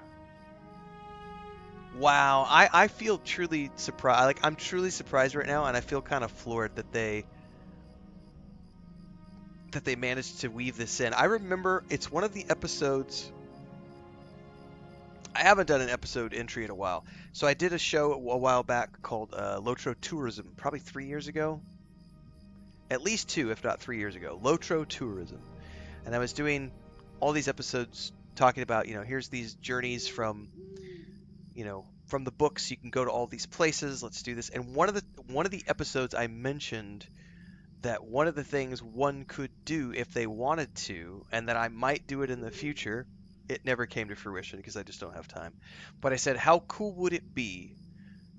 Wow, I feel truly surprised. Like, I'm truly surprised right now, and I feel kind of floored that they managed to weave this in. I remember it's one of the episodes. I haven't done an episode entry in a while, so I did a show a while back called LOTRO Tourism, probably 3 years ago. At least 2, if not 3 years ago. LOTRO Tourism, and I was doing all these episodes talking about, you know, here's these journeys from, you know, from the books. You can go to all these places. Let's do this. And one of the episodes I mentioned that one of the things one could do if they wanted to, and that I might do it in the future. It never came to fruition because I just don't have time. But I said, how cool would it be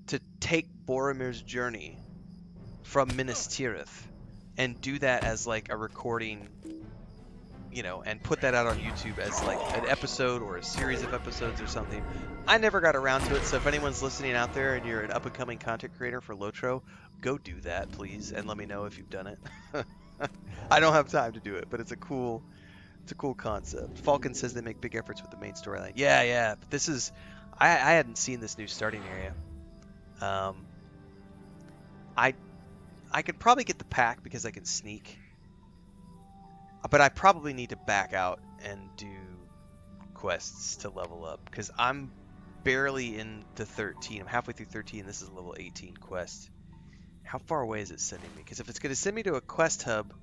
to take Boromir's journey from Minas Tirith and do that as like a recording, you know, and put that out on YouTube as like an episode or a series of episodes or something. I never got around to it, so if anyone's listening out there and you're an up-and-coming content creator for LOTRO, go do that, please, and let me know if you've done it. I don't have time to do it, but it's a cool concept. Falcon says they make big efforts with the main storyline. Yeah, but this is... I hadn't seen this new starting area. I could probably get the pack because I can sneak. But I probably need to back out and do quests to level up, because I'm barely in the 13. I'm halfway through 13. This is a level 18 quest. How far away is it sending me? Because if it's going to send me to a quest hub,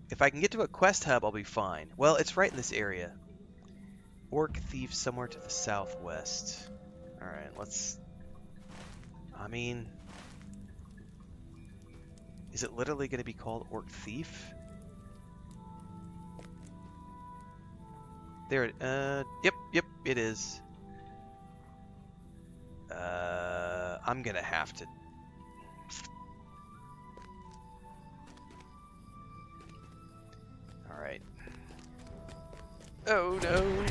if I can get to a quest hub, I'll be fine. Well, it's right in this area. Orc thief somewhere to the southwest. Alright, let's... I mean... Is it literally going to be called Orc Thief? There it, yep, it is. I'm gonna have to... Alright. Oh no!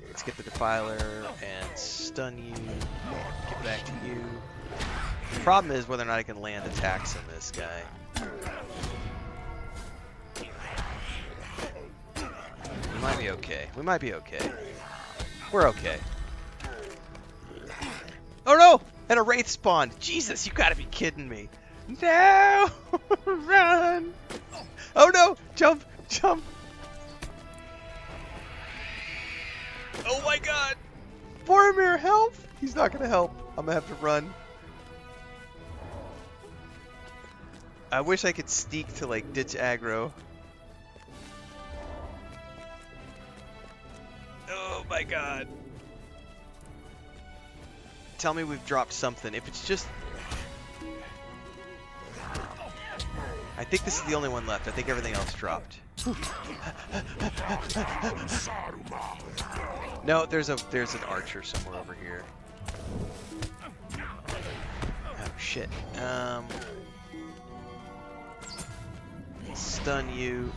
Let's get the Defiler and stun you. Get back to you. The problem is whether or not I can land attacks on this guy. We might be okay. We might be okay. We're okay. Oh no! And a Wraith spawned! Jesus, you gotta be kidding me. No! Run! Oh no! Jump! Jump! Oh my god! Boromir, help! He's not gonna help. I'm gonna have to run. I wish I could sneak to like ditch aggro. Oh my god. Tell me we've dropped something. If it's just... I think this is the only one left. I think everything else dropped. No, there's an archer somewhere over here. Oh shit. Stun you.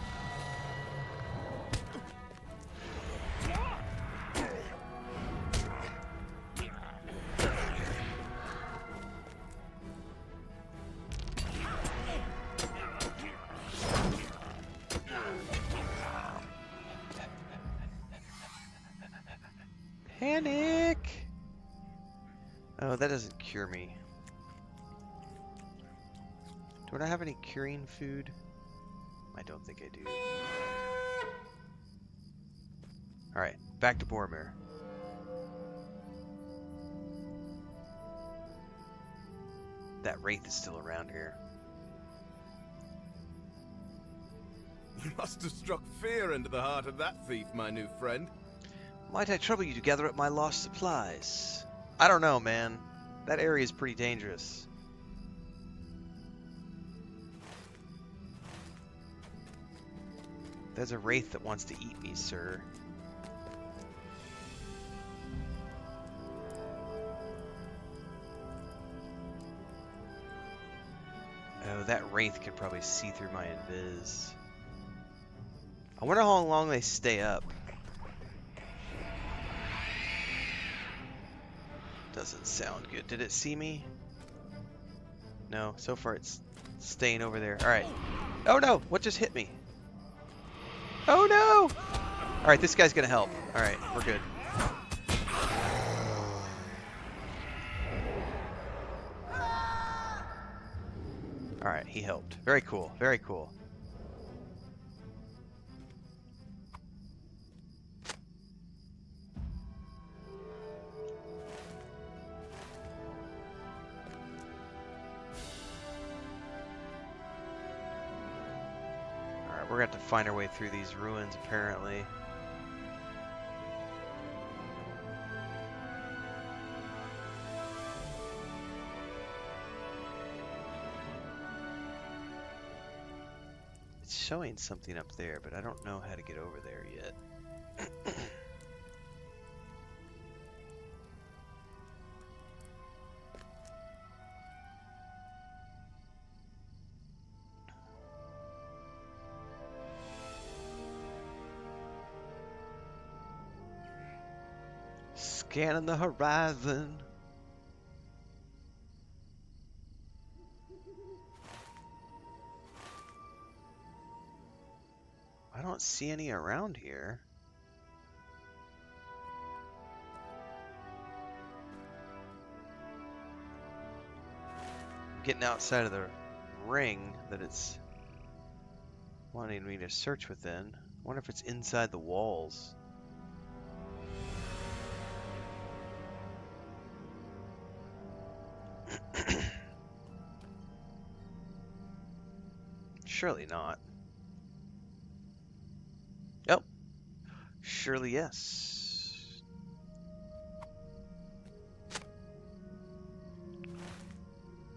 Panic! Oh, that doesn't cure me. Do I have any curing food? I don't think I do. Alright, back to Boromir. that wraith is still around here. You must have struck fear into the heart of that thief, my new friend. Might I trouble you to gather up my lost supplies? I don't know, man. That area is pretty dangerous. There's a wraith that wants to eat me, sir. Oh, that wraith can probably see through my invis. I wonder how long they stay up. Doesn't sound good. Did it see me? No, so far it's staying over there. Alright. Oh no! What just hit me? Oh no! Alright, this guy's gonna help. Alright, we're good. Alright, he helped. Very cool, very cool. Alright, we're gonna have to find our way through these ruins, apparently. It's showing something up there, but I don't know how to get over there yet. Scanning the horizon. I don't see any around here. I'm getting outside of the ring that it's wanting me to search within. I wonder if it's inside the walls. Surely not. Oh, surely yes.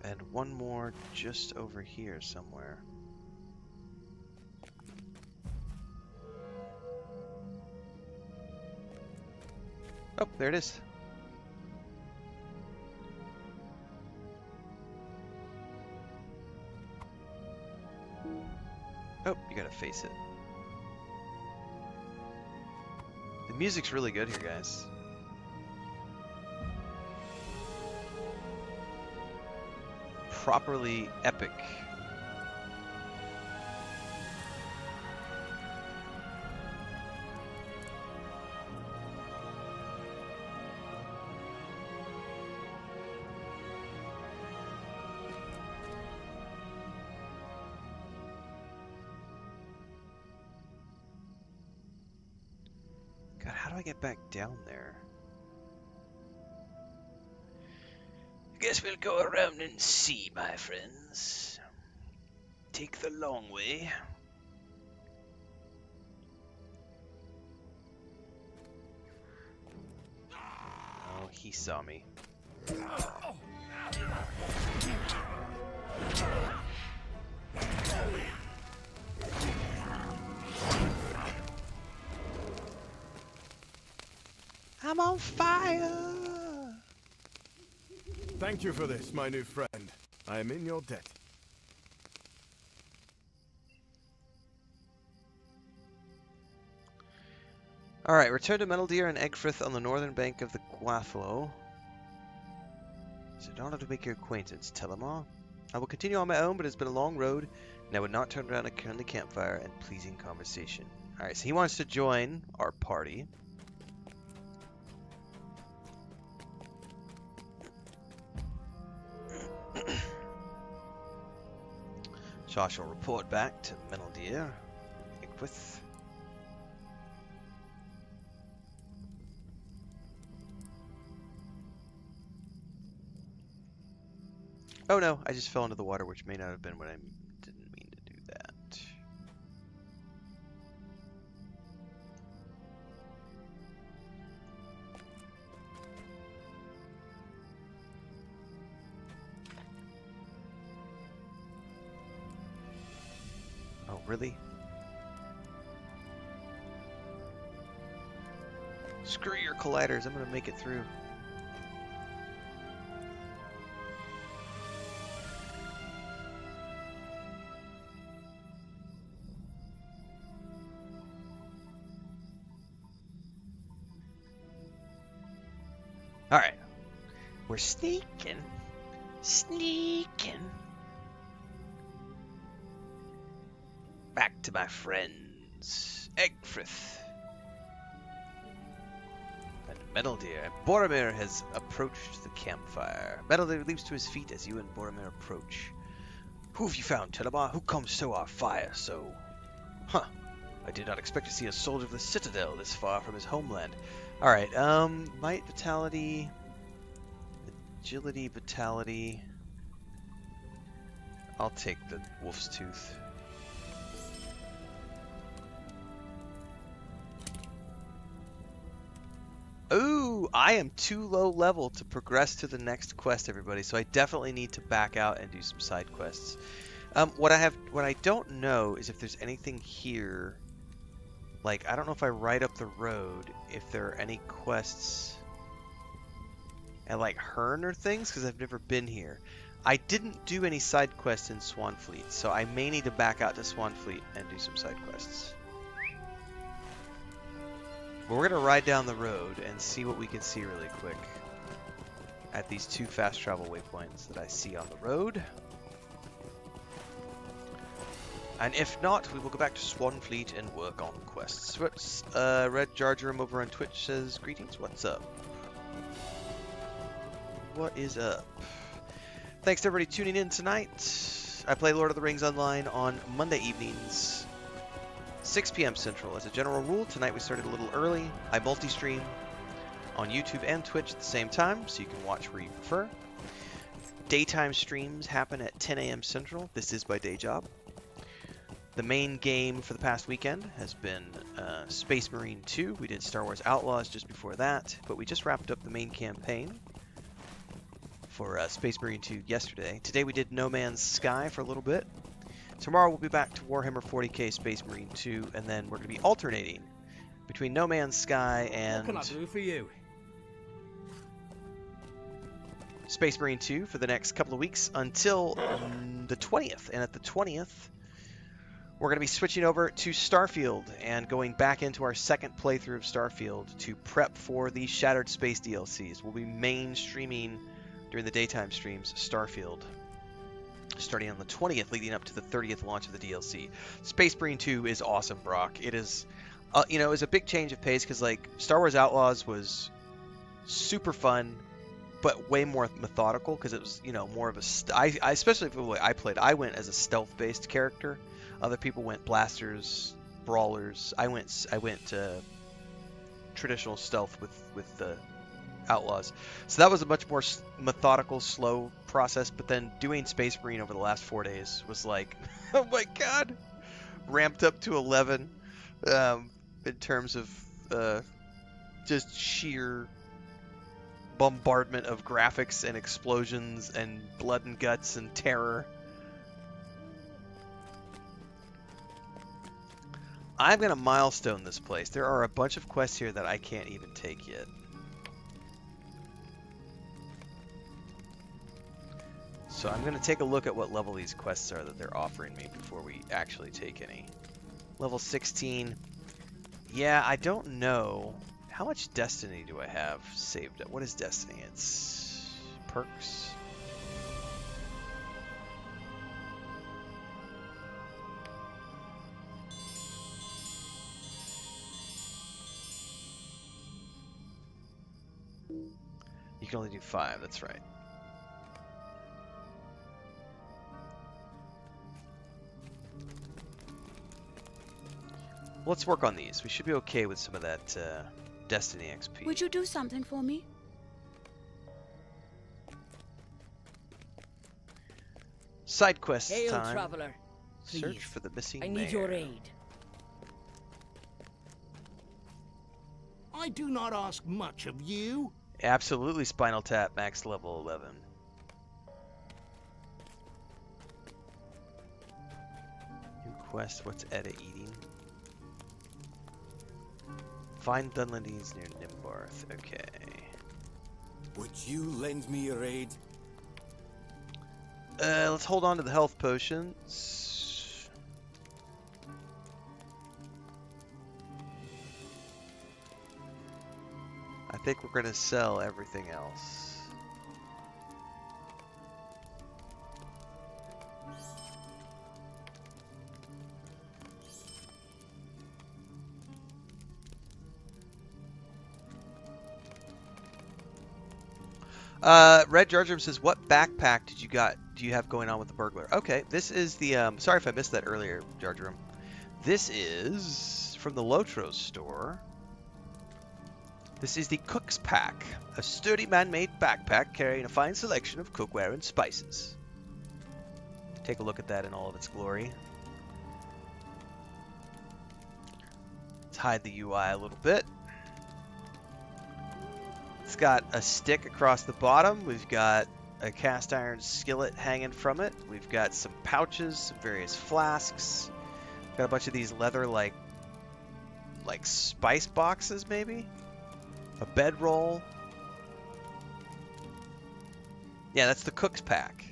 And one more just over here somewhere. Oh, there it is. Oh, you gotta face it. The music's really good here, guys. Properly epic. God, how do I get back down there? Guess we'll go around and see, my friends. Take the long way. Oh, he saw me. I'm on fire! Thank you for this, my new friend. I am in your debt. Alright, return to Metal Deer and Eggfrith on the northern bank of the Gwathlo. It's an honor to make your acquaintance, Telemar. I will continue on my own, but it's been a long road, and I would not turn around a friendly campfire and pleasing conversation. Alright, so he wants to join our party. So I shall report back to Metal Deer, Eggfrith. Oh no, I just fell into the water, which may not have been what I didn't mean to do that. Oh, really? Screw your colliders, I'm gonna make it through. Alright. We're sneaking. Sneaking. Back to my friends. Egfrith. And Metal Deer. And Boromir has approached the campfire. Metal Deer leaps to his feet as you and Boromir approach. Who have you found, Celechir? Who comes to our fire so? Huh. I did not expect to see a soldier of the Citadel this far from his homeland. Alright, might, vitality, agility, vitality. I'll take the wolf's tooth. Ooh, I am too low level to progress to the next quest, everybody, so I definitely need to back out and do some side quests. What I don't know is if there's anything here. Like, I don't know if I ride up the road, if there are any quests at, like, Hearn or things, because I've never been here. I didn't do any side quests in Swanfleet, so I may need to back out to Swanfleet and do some side quests. But we're going to ride down the road and see what we can see really quick at these 2 fast travel waypoints that I see on the road. And if not, we will go back to Swanfleet and work on quests. Red Jargerum over on Twitch says, greetings, what's up? What is up? Thanks to everybody tuning in tonight. I play Lord of the Rings Online on Monday evenings, 6 p.m. Central. As a general rule, tonight we started a little early. I multi-stream on YouTube and Twitch at the same time, so you can watch where you prefer. Daytime streams happen at 10 a.m. Central. This is my day job. The main game for the past weekend has been Space Marine 2. We did Star Wars Outlaws just before that, but we just wrapped up the main campaign for Space Marine 2 yesterday. Today we did No Man's Sky for a little bit. Tomorrow we'll be back to Warhammer 40k Space Marine 2, and then we're going to be alternating between No Man's Sky and What can I do for you? Space Marine 2 for the next couple of weeks until the 20th. And at the 20th, we're going to be switching over to Starfield and going back into our second playthrough of Starfield to prep for the Shattered Space DLCs. We'll be mainstreaming during the daytime streams Starfield, starting on the 20th, leading up to the 30th launch of the DLC. Space Marine 2 is awesome, Brock. It is, it was a big change of pace because, like, Star Wars Outlaws was super fun, but way more methodical because it was, more of a. I especially for the way I played, I went as a stealth-based character. Other people went blasters, brawlers. I went traditional stealth with the Outlaws. So that was a much more methodical, slow process. But then doing Space Marine over the last 4 days was like, oh my god, ramped up to 11 in terms of just sheer bombardment of graphics and explosions and blood and guts and terror. I'm going to milestone this place. There are a bunch of quests here that I can't even take yet. So I'm going to take a look at what level these quests are that they're offering me before we actually take any. Level 16. Yeah, I don't know. How much Destiny do I have saved? What is Destiny? It's perks. You can only do 5, that's right. Let's work on these. We should be okay with some of that Destiny XP. Would you do something for me? Side quest Hail, time. traveler. Search Please, for the missing I mare. need your aid. I do not ask much of you. Absolutely, Spinal Tap, max level 11. New quest, what's Edda eating? Find Dunlendines near Nimbarth. Okay. Would you lend me your aid? Let's hold on to the health potions. I think we're gonna sell everything else. Red Jar Jar says, "What backpack do you have going on with the burglar?" Okay, this is the sorry if I missed that earlier, Jar Jar. This is from the LOTRO store. This is the Cook's Pack, a sturdy man-made backpack carrying a fine selection of cookware and spices. Take a look at that in all of its glory. Let's hide the UI a little bit. It's got a stick across the bottom. We've got a cast iron skillet hanging from it. We've got some pouches, some various flasks. Got a bunch of these leather like spice boxes maybe? A bedroll. Yeah, that's the Cook's Pack.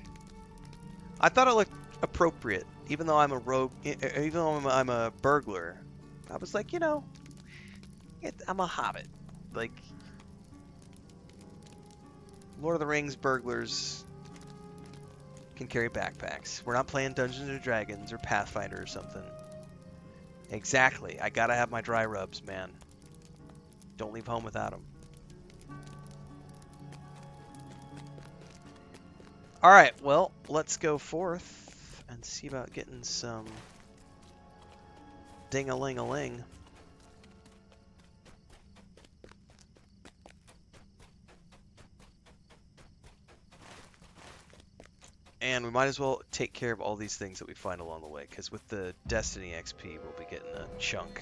I thought it looked appropriate, even though I'm a rogue, even though I'm a burglar. I was like, you know, I'm a hobbit. Like, Lord of the Rings burglars can carry backpacks. We're not playing Dungeons and Dragons or Pathfinder or something. Exactly. I gotta have my dry rubs, man. Don't leave home without them. Alright, well, let's go forth and see about getting some ding-a-ling-a-ling. And we might as well take care of all these things that we find along the way, because with the Destiny XP, we'll be getting a chunk.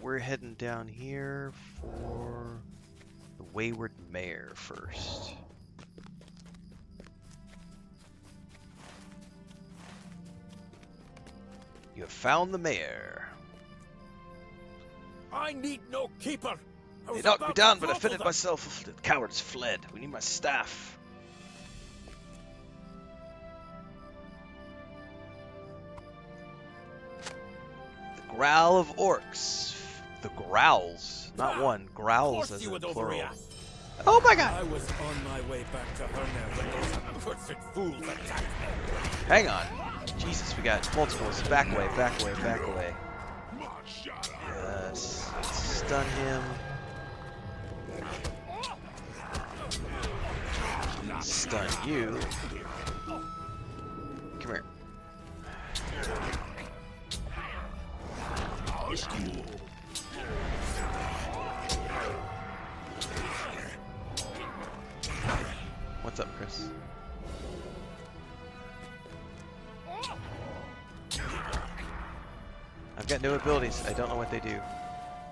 We're heading down here for the Wayward Mare first. You have found the mare. I need no keeper. They knocked me down, but I fitted myself. The cowards fled. We need my staff. The growl of orcs. The growls, not one. Growls as in plural. Oh my god! I was on my way back to Herner when those accursed fools attacked me. Hang on. Jesus, we got multiples. Back away, back away, back away. Yes. Stun him. Stun you. Come here. What's up, Chris? I've got new abilities. I don't know what they do.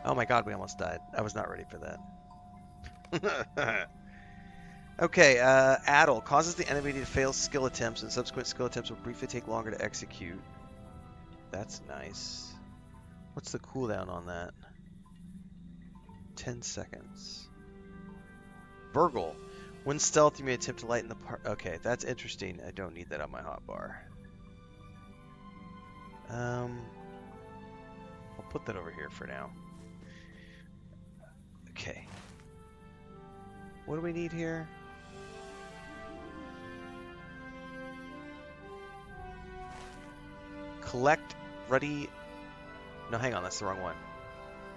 Oh my god, we almost died. I was not ready for that. Okay, Addle. Causes the enemy to fail skill attempts, and subsequent skill attempts will briefly take longer to execute. That's nice. What's the cooldown on that? 10 seconds. Burgle. When stealth, you may attempt to lighten the part. Okay, that's interesting. I don't need that on my hotbar. I'll put that over here for now. Okay. What do we need here? Collect ruddy... No, hang on, that's the wrong one.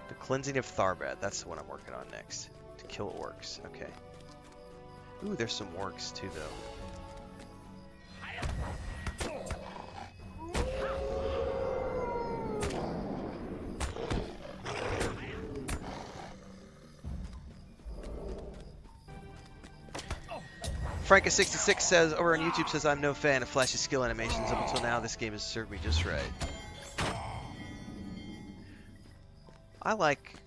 The cleansing of Tharbad, that's the one I'm working on next. To kill orcs, okay. Ooh, there's some orcs too, though. Franka66 says, over on YouTube says, I'm no fan of flashy skill animations. Up until now, this game has served me just right. I like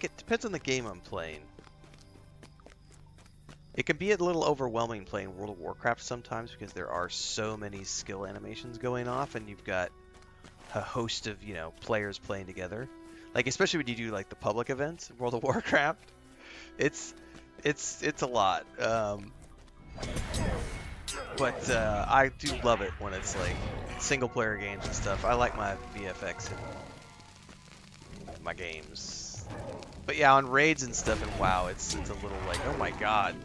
it. Depends on the game I'm playing. It can be a little overwhelming playing World of Warcraft sometimes because there are so many skill animations going off and you've got a host of, you know, players playing together. Like, especially when you do, like, the public events in World of Warcraft. It's a lot. But I do love it when it's like single player games and stuff. I like my VFX in my games. But yeah, on raids and stuff and WoW, it's a little like, oh my god.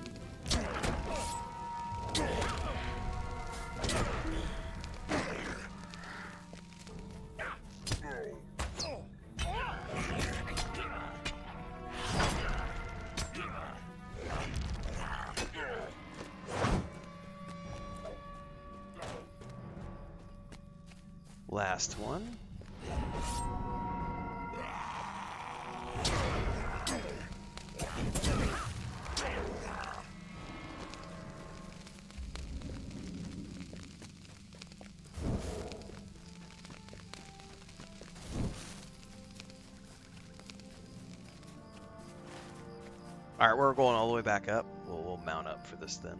Last one. Alright, we're going all the way back up. We'll mount up for this then.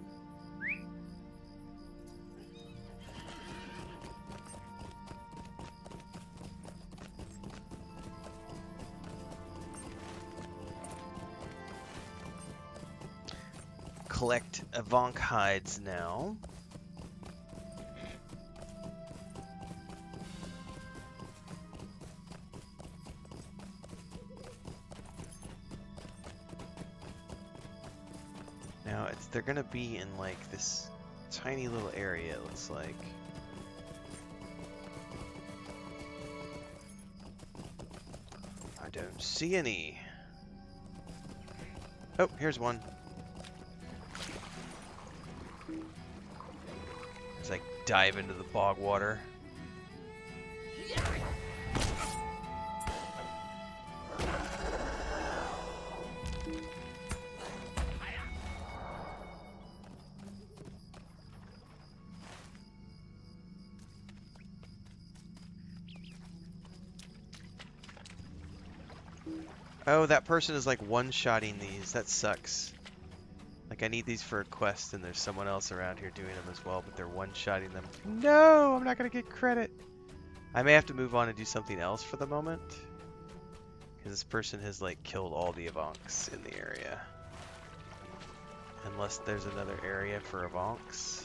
Collect Avonk hides now. Now they're gonna be in like this tiny little area, it looks like. I don't see any. Oh, here's one. As I dive into the bog water. Oh, that person is like one-shotting these. That sucks. Like, I need these for a quest, and there's someone else around here doing them as well, but they're one-shotting them. No! I'm not going to get credit! I may have to move on and do something else for the moment. Because this person has, like, killed all the Avonks in the area. Unless there's another area for Avonks.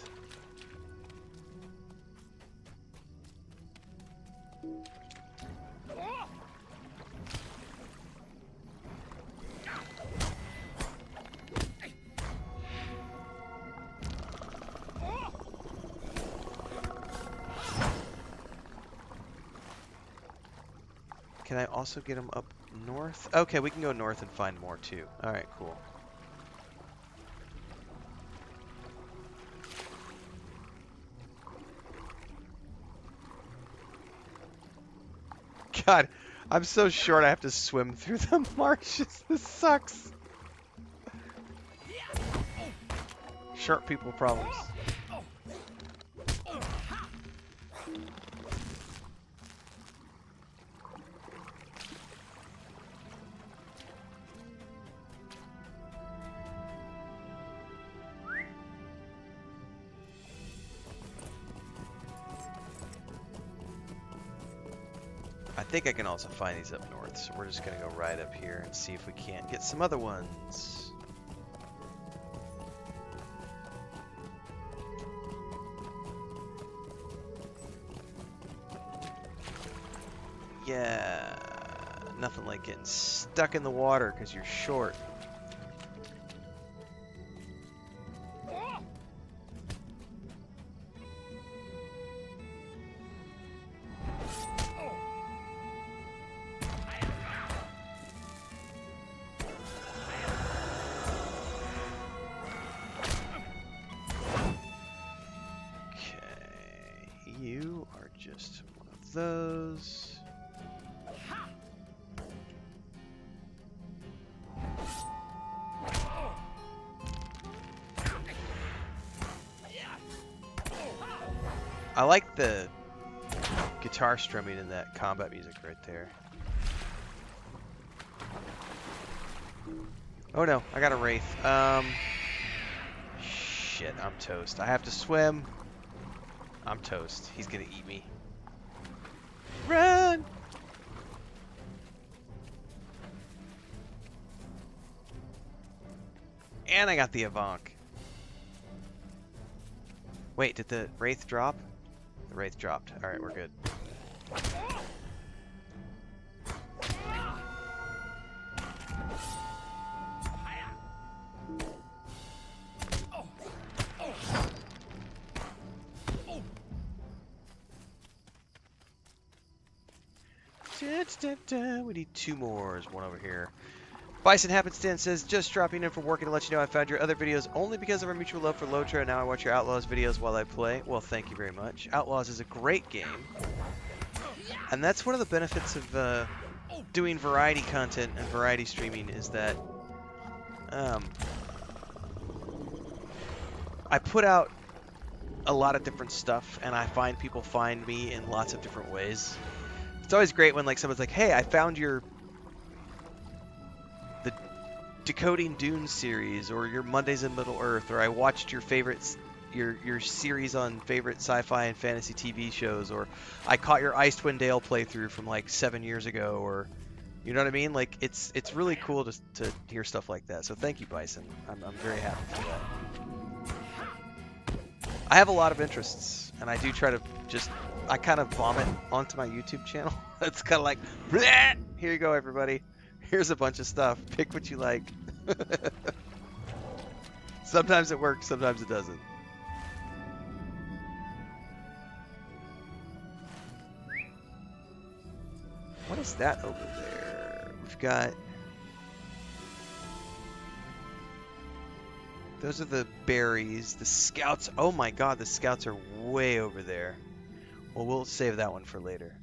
Can I also get them up north? Okay, we can go north and find more too. Alright, cool. God, I'm so short I have to swim through the marshes. This sucks. Short people problems. I think I can also find these up north, so we're just going to go right up here and see if we can't get some other ones. Yeah, nothing like getting stuck in the water because you're short. You are just one of those. I like the guitar strumming in that combat music right there. Oh no, I got a wraith. Shit, I'm toast. I have to swim. I'm toast. He's gonna eat me. Run! And I got the Avank. Wait, did the wraith drop? The wraith dropped. Alright, we're good. We need 2 more. There's one over here. Bison Happenstance says, just dropping in from work and to let you know I found your other videos only because of our mutual love for LOTRO, and now I watch your Outlaws videos while I play. Well, thank you very much. Outlaws is a great game. And that's one of the benefits of doing variety content and variety streaming is that I put out a lot of different stuff, and I find people find me in lots of different ways. It's always great when like someone's like, hey, I found the Decoding Dune series, or your Mondays in Middle Earth, or I watched your favorites, your series on favorite sci-fi and fantasy TV shows, or I caught your Icewind Dale playthrough from like 7 years ago, or you know what I mean? Like it's really cool to hear stuff like that. So thank you, Bison. I'm very happy for that. I have a lot of interests, and I do try to I kind of vomit onto my YouTube channel. It's kind of like, bleh! Here you go, everybody. Here's a bunch of stuff. Pick what you like. Sometimes it works, sometimes it doesn't. What is that over there? We've got... Those are the berries. The scouts. Oh my god, the scouts are way over there. Well, we'll save that one for later.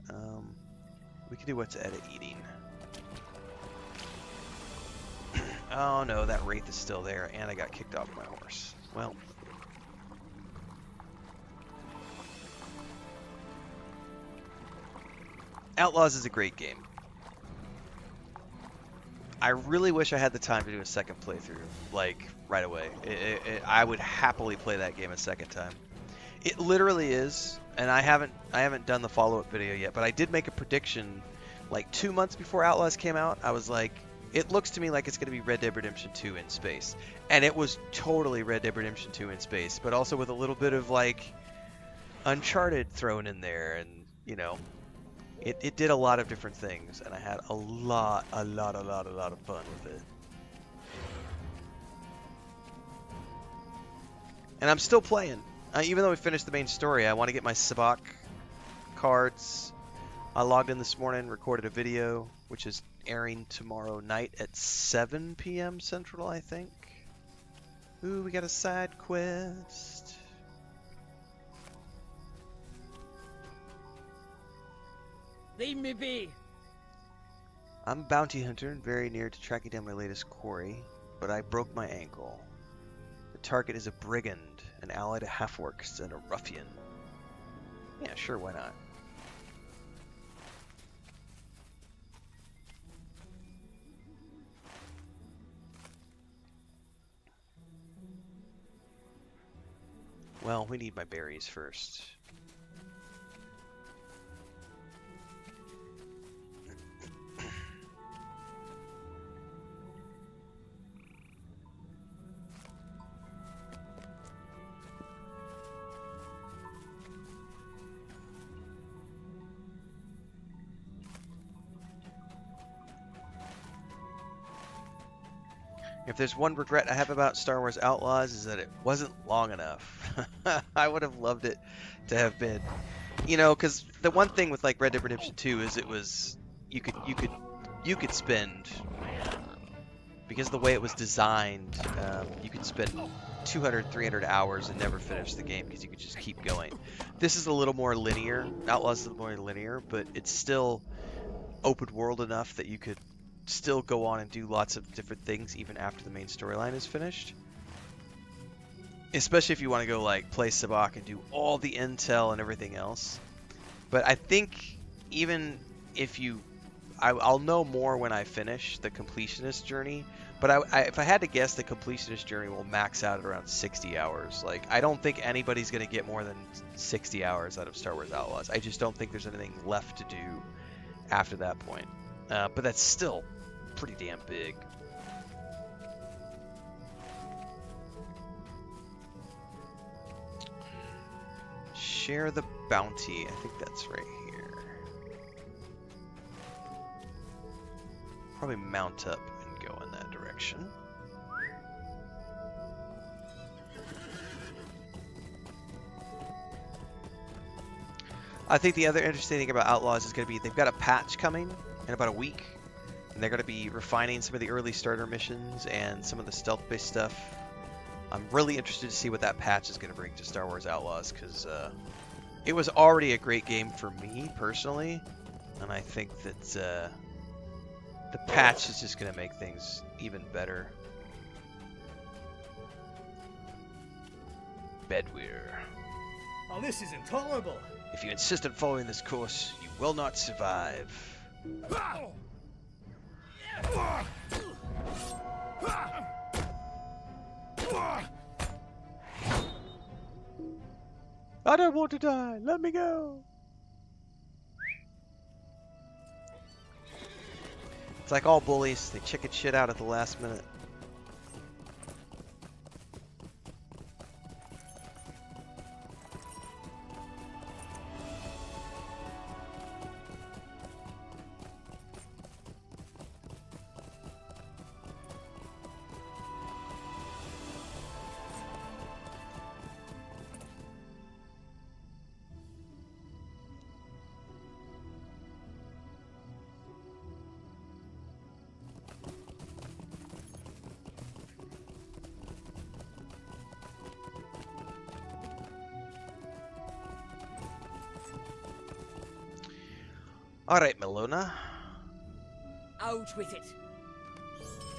We can do what's Edit eating. Oh no, that wraith is still there, and I got kicked off my horse. Well. Outlaws is a great game. I really wish I had the time to do a second playthrough, like, right away. I would happily play that game a second time. It literally is, and I haven't done the follow-up video yet, but I did make a prediction, like 2 months before Outlaws came out. I was like, it looks to me like it's going to be Red Dead Redemption 2 in space. And it was totally Red Dead Redemption 2 in space, but also with a little bit of, like, Uncharted thrown in there, and, you know, it did a lot of different things, and I had a lot of fun with it. And I'm still playing. Even though we finished the main story, I want to get my Sabak cards. I logged in this morning, recorded a video, which is airing tomorrow night at 7 p.m. Central, I think. Ooh, we got a side quest. Leave me be. I'm a bounty hunter and very near to tracking down my latest quarry, but I broke my ankle. The target is a brigand, an ally to half-orcs, and a ruffian. Yeah, sure, why not? Well, we need my berries first. If there's one regret I have about Star Wars Outlaws is that it wasn't long enough. I would have loved it to have been, you know, because the one thing with like Red Dead Redemption 2 is it was you could spend, because of the way it was designed, you could spend 200, 300 hours and never finish the game because you could just keep going. This is a little more linear. Outlaws is a little more linear, but it's still open world enough that you could still go on and do lots of different things even after the main storyline is finished. Especially if you want to go like play Sabak and do all the intel and everything else. But I think even if you... I'll know more when I finish the completionist journey. But if I had to guess, the completionist journey will max out at around 60 hours. Like, I don't think anybody's going to get more than 60 hours out of Star Wars Outlaws. I just don't think there's anything left to do after that point. But that's still pretty damn big. Share the bounty. I think that's right here. Probably mount up and go in that direction. I think the other interesting thing about Outlaws is going to be they've got a patch coming in about a week. And they're going to be refining some of the early starter missions and some of the stealth-based stuff. I'm really interested to see what that patch is going to bring to Star Wars Outlaws, because it was already a great game for me, personally. And I think that the patch is just going to make things even better. Bedweir. Oh, this is intolerable. If you insist on following this course, you will not survive. I don't want to die. Let me go. It's like all bullies. They chicken shit out at the last minute. Alright, Melona. Out with it.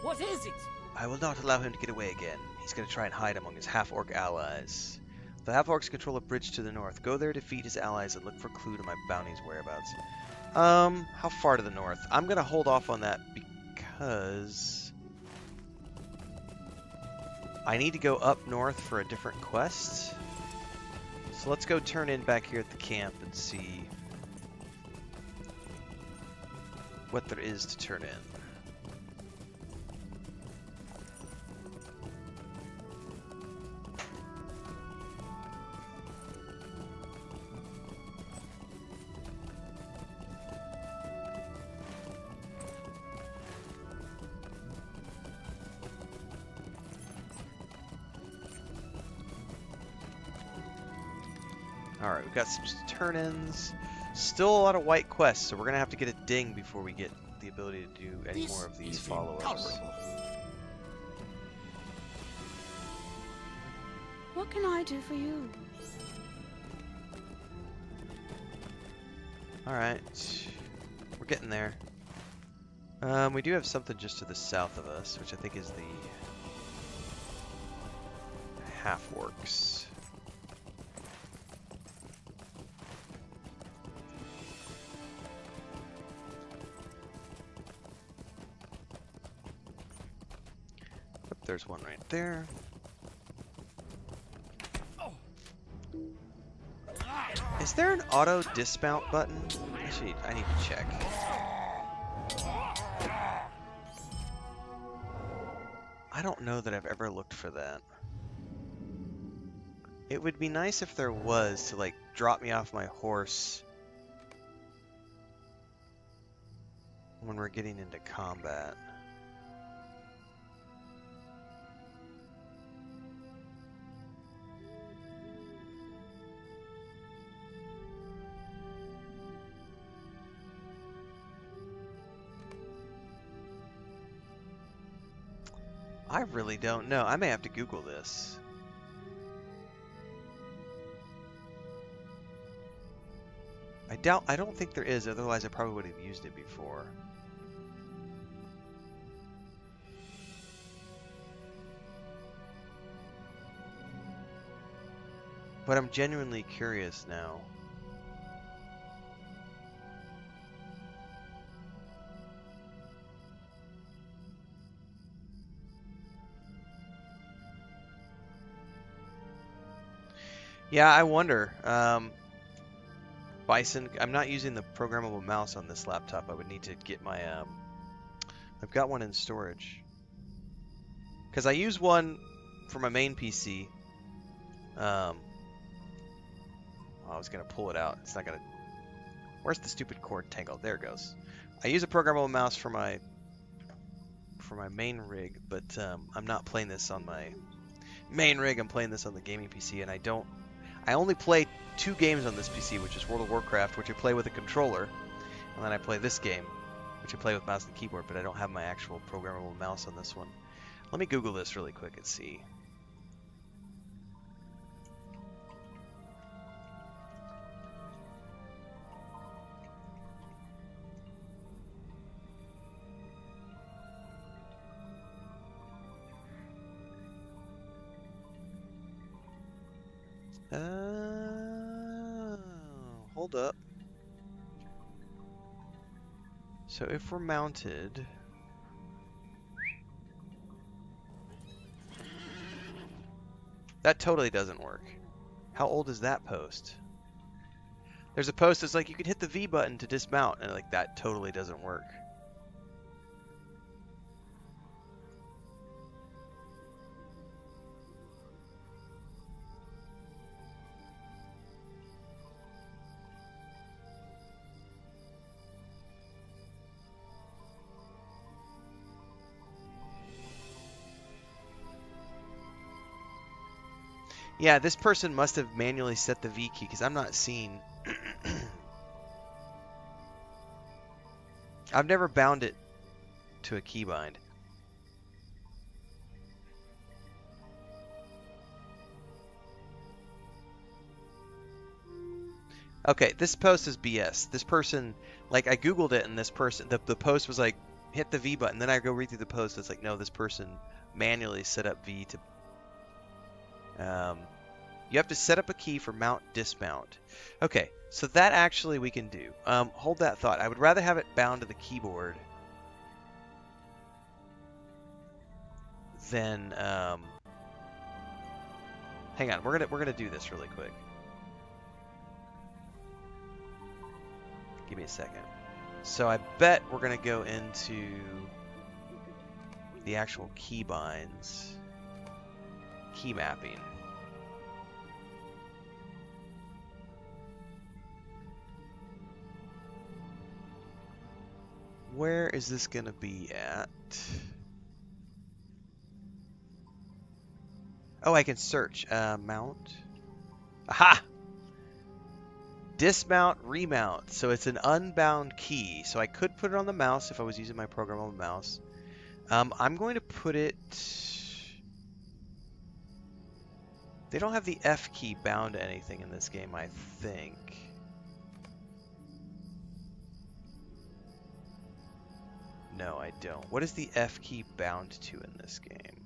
What is it? I will not allow him to get away again. He's going to try and hide among his half-orc allies. The half-orcs control a bridge to the north. Go there, defeat his allies, and look for a clue to my bounty's whereabouts. How far to the north? I'm going to hold off on that because I need to go up north for a different quest. So let's go turn in back here at the camp and see what there is to turn in. Alright, we've got some turn-ins. Still a lot of white quests, so we're going to have to get a ding before we get the ability to do any more of these follow-ups. What can I do for you? Alright, we're getting there. We do have something just to the south of us, which I think is the half-orcs. There's one right there. Is there an auto dismount button? Actually, I need to check. I don't know that I've ever looked for that. It would be nice if there was, to like drop me off my horse when we're getting into combat. I really don't know. I may have to Google this. I don't think there is, otherwise I probably would have used it before. But I'm genuinely curious now. Yeah, I wonder. Bison, I'm not using the programmable mouse on this laptop. I would need to get my, I've got one in storage. Because I use one for my main PC. I was going to pull it out. It's not going to... Where's the stupid cord tangled? There it goes. I use a programmable mouse for my main rig, but I'm not playing this on my main rig. I'm playing this on the gaming PC, and I only play 2 games on this PC, which is World of Warcraft, which I play with a controller, and then I play this game, which I play with mouse and keyboard, but I don't have my actual programmable mouse on this one. Let me Google this really quick and see. Hold up. So if we're mounted, that totally doesn't work. How old is that post? There's a post that's like you can hit the V button to dismount, and like that totally doesn't work. Yeah, this person must have manually set the V key because I'm not seeing. I've never bound it to a keybind. Okay, this post is BS. This person, like, I googled it and this person, the post was like, hit the V button. Then I go read through the post. It's like, no, this person manually set up V to. You have to set up a key for mount dismount. Okay, so that actually we can do. Hold that thought. I would rather have it bound to the keyboard than. Hang on, we're gonna do this really quick. Give me a second. So I bet we're gonna go into the actual keybinds, key mapping. Where is this going to be at? Oh, I can search. Mount. Aha! Dismount, remount. So it's an unbound key. So I could put it on the mouse if I was using my programmable mouse. I'm going to put it... They don't have the F key bound to anything in this game, I think. No, I don't. What is the F key bound to in this game?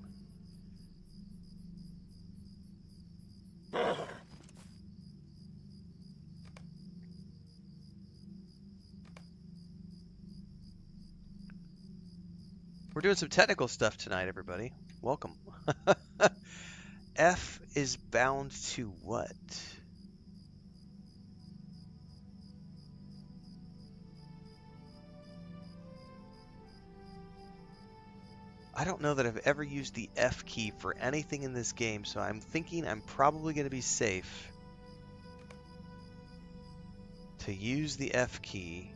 We're doing some technical stuff tonight, everybody. Welcome. F is bound to what? I don't know that I've ever used the F key for anything in this game, so I'm thinking I'm probably going to be safe to use the F key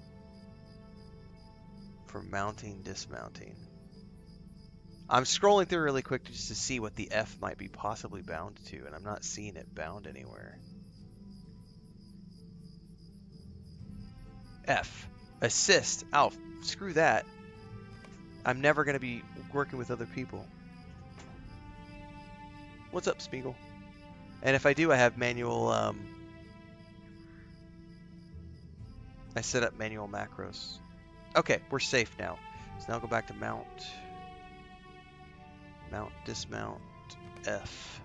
for mounting, dismounting. I'm scrolling through really quick just to see what the F might be possibly bound to, and I'm not seeing it bound anywhere. F. Assist. Oh, screw that. I'm never going to be working with other people. What's up, Spiegel? And if I do, I have manual I set up manual macros. Okay, we're safe now. So now go back to mount. Mount, dismount, F.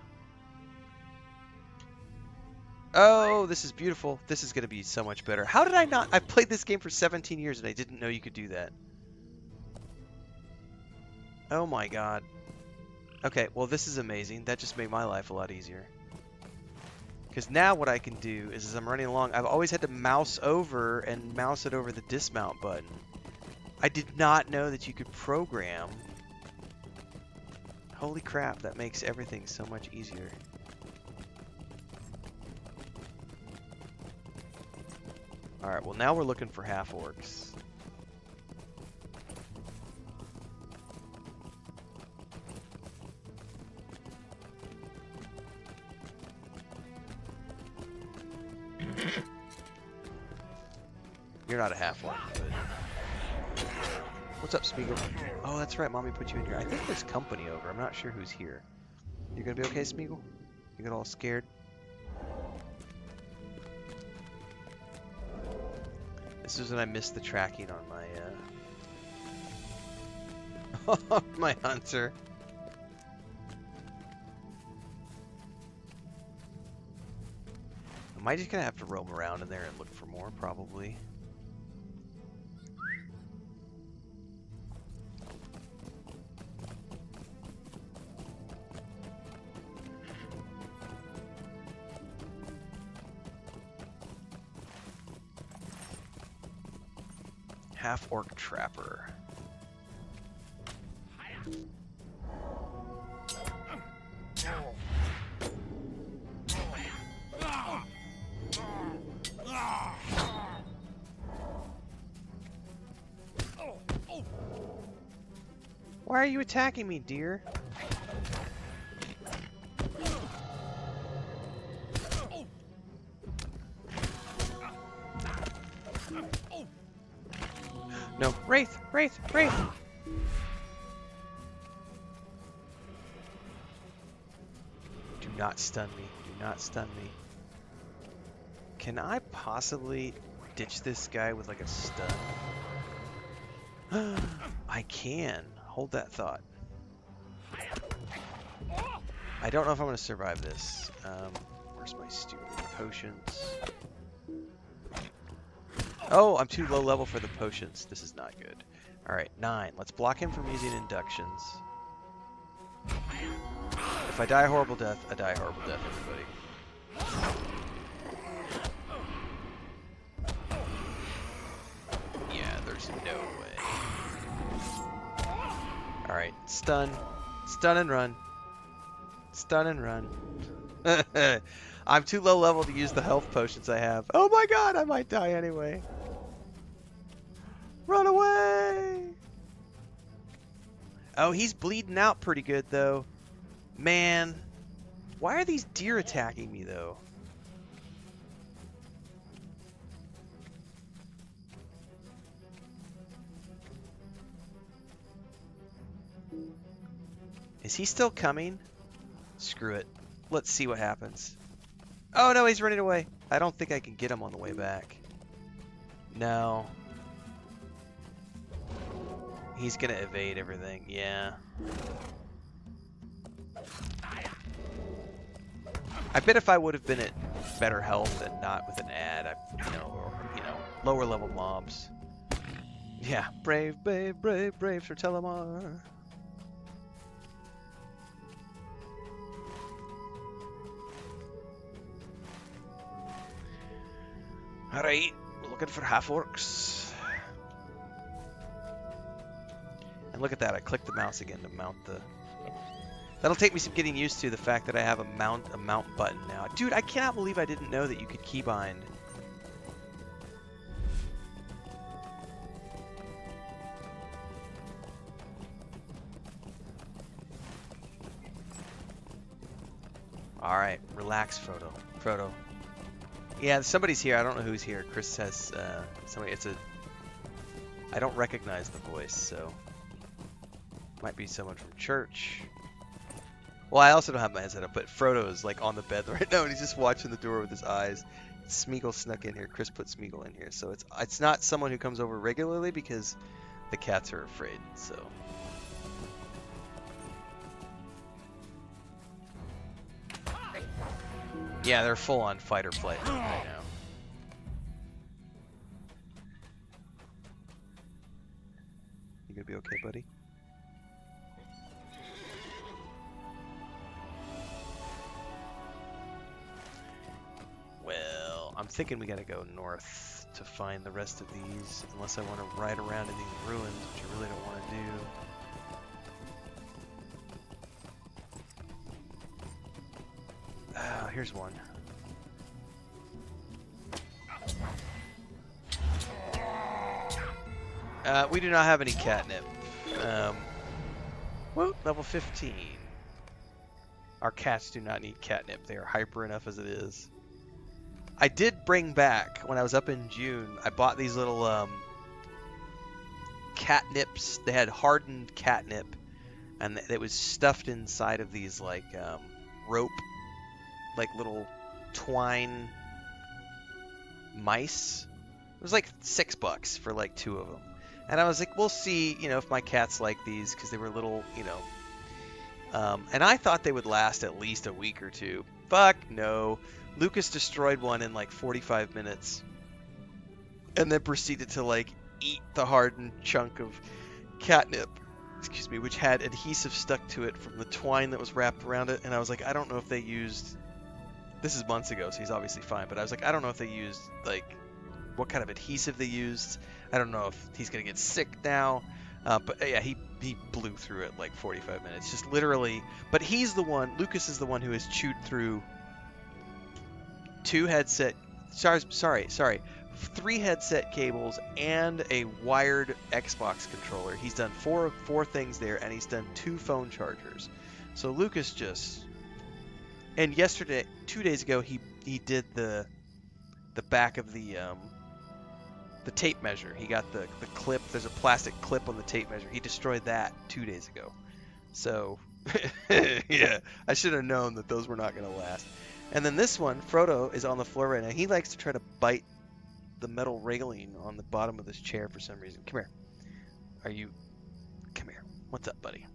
Oh, this is beautiful. This is going to be so much better. How did I not? I played this game for 17 years and I didn't know you could do that. Oh my god. Okay, well this is amazing. That just made my life a lot easier. Because now what I can do is, as I'm running along, I've always had to mouse over and mouse it over the dismount button. I did not know that you could program. Holy crap, that makes everything so much easier. Alright, well now we're looking for half-orcs. You're not a half-orc, but... What's up, Smeagol? Oh, that's right, Mommy put you in here. I think there's company over. I'm not sure who's here. You gonna be okay, Smeagol? You get all scared? This is when I missed the tracking on my, my hunter. Am I just gonna have to roam around in there and look for more? Probably. Half-orc trapper. Why are you attacking me, dear? No, Wraith! Wraith! Wraith! Do not stun me. Do not stun me. Can I possibly ditch this guy with like a stun? I can. Hold that thought. I don't know if I'm going to survive this. Where's my stupid potions? Oh, I'm too low level for the potions. This is not good. Alright, 9. Let's block him from using inductions. If I die a horrible death, I die a horrible death, everybody. Yeah, there's no way. Alright, stun. Stun and run. Stun and run. I'm too low level to use the health potions I have. Oh my god, I might die anyway. Run away! Oh, he's bleeding out pretty good, though. Man. Why are these deer attacking me, though? Is he still coming? Screw it. Let's see what happens. Oh, no, he's running away. I don't think I can get him on the way back. No. He's gonna evade everything, yeah. I bet if I would have been at better health and not with an ad, or, lower level mobs. Yeah, brave, brave, brave, brave Sir Telemar. Alright, looking for half-orcs. And look at that, I clicked the mouse again to mount the... That'll take me some getting used to, the fact that I have a mount button now. Dude, I cannot believe I didn't know that you could keybind. Alright, relax, Frodo. Yeah, somebody's here. I don't know who's here. Chris says somebody. I don't recognize the voice, so might be someone from church. Well, I also don't have my headset up, but Frodo is like on the bed right now, and he's just watching the door with his eyes. Smeagol snuck in here. Chris put Smeagol in here, so it's not someone who comes over regularly because the cats are afraid. So. Yeah, they're full on fight or flight right now. You gonna be okay, buddy? Well, I'm thinking we gotta go north to find the rest of these, unless I want to ride around in these ruins, which I really don't want to do. Here's one. We do not have any catnip. Well, level 15. Our cats do not need catnip. They are hyper enough as it is. I did bring back, when I was up in June, I bought these little catnips. They had hardened catnip, and it was stuffed inside of these like rope, like little twine mice. It was like $6 for like 2 of them. And I was like, we'll see, you know, if my cats like these, because they were little, you know. And I thought they would last at least a week or 2. Fuck no. Lucas destroyed one in like 45 minutes. And then proceeded to like eat the hardened chunk of catnip, excuse me, which had adhesive stuck to it from the twine that was wrapped around it. And I was like, I don't know if they used, this is months ago, so he's obviously fine, but I was like, I don't know if they used, like, what kind of adhesive they used. I don't know if he's going to get sick now. But yeah, he blew through it like 45 minutes. Just literally, but he's the one, Lucas is the one who has chewed through 3 headset cables and a wired Xbox controller. He's done four things there, and he's done 2 phone chargers. So Lucas just, and yesterday, 2 days ago, he did the back of the tape measure. He got the clip. There's a plastic clip on the tape measure. He destroyed that 2 days ago. So yeah, I should have known that those were not going to last. And then this one, Frodo, is on the floor right now. He likes to try to bite the metal railing on the bottom of this chair for some reason. Come here. Come here. What's up, buddy?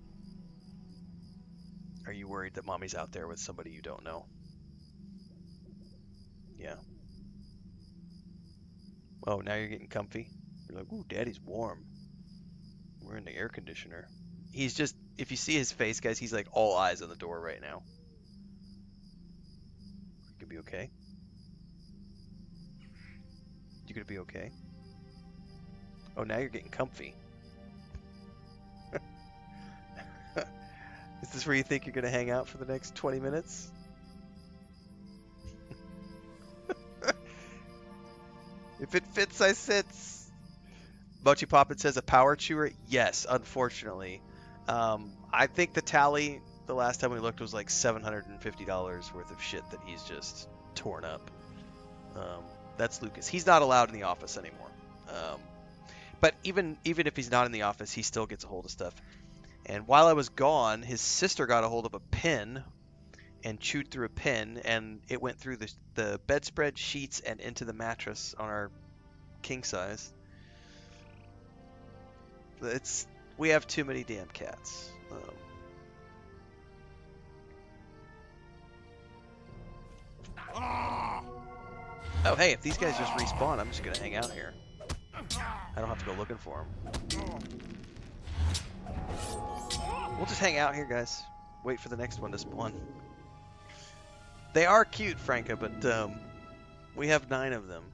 Are you worried that mommy's out there with somebody you don't know? Yeah. Oh, now you're getting comfy? You're like, ooh, daddy's warm. We're in the air conditioner. He's just, if you see his face, guys, he's like all eyes on the door right now. You gonna be okay? You gonna be okay? Oh, now you're getting comfy. Is this where you think you're gonna hang out for the next 20 minutes? If it fits, I sits. Mochi Poppin says a power chewer. Yes, unfortunately. I think the tally the last time we looked was like $750 worth of shit that he's just torn up. That's Lucas. He's not allowed in the office anymore. But even if he's not in the office, he still gets a hold of stuff. And while I was gone, his sister got a hold of a pin and chewed through a pin, and it went through the bedspread, sheets, and into the mattress on our king size. We have too many damn cats. Oh hey, if these guys just respawn, I'm just gonna hang out here. I don't have to go looking for them. We'll just hang out here, guys. Wait for the next one to spawn. They are cute, Franca, but we have 9 of them.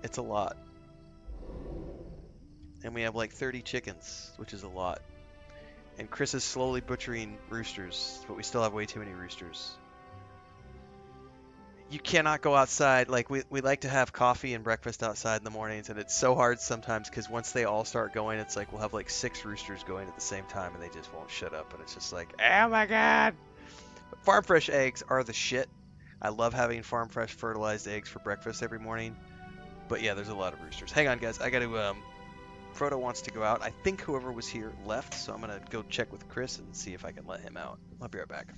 It's a lot. And we have like 30 chickens, which is a lot. And Chris is slowly butchering roosters, but we still have way too many roosters. You cannot go outside. Like, we like to have coffee and breakfast outside in the mornings, and it's so hard sometimes because once they all start going, it's like we'll have like 6 roosters going at the same time, and they just won't shut up. And it's just like, oh my god! But farm fresh eggs are the shit. I love having farm fresh fertilized eggs for breakfast every morning. But yeah, there's a lot of roosters. Hang on, guys. I got to, Frodo wants to go out. I think whoever was here left, so I'm going to go check with Chris and see if I can let him out. I'll be right back.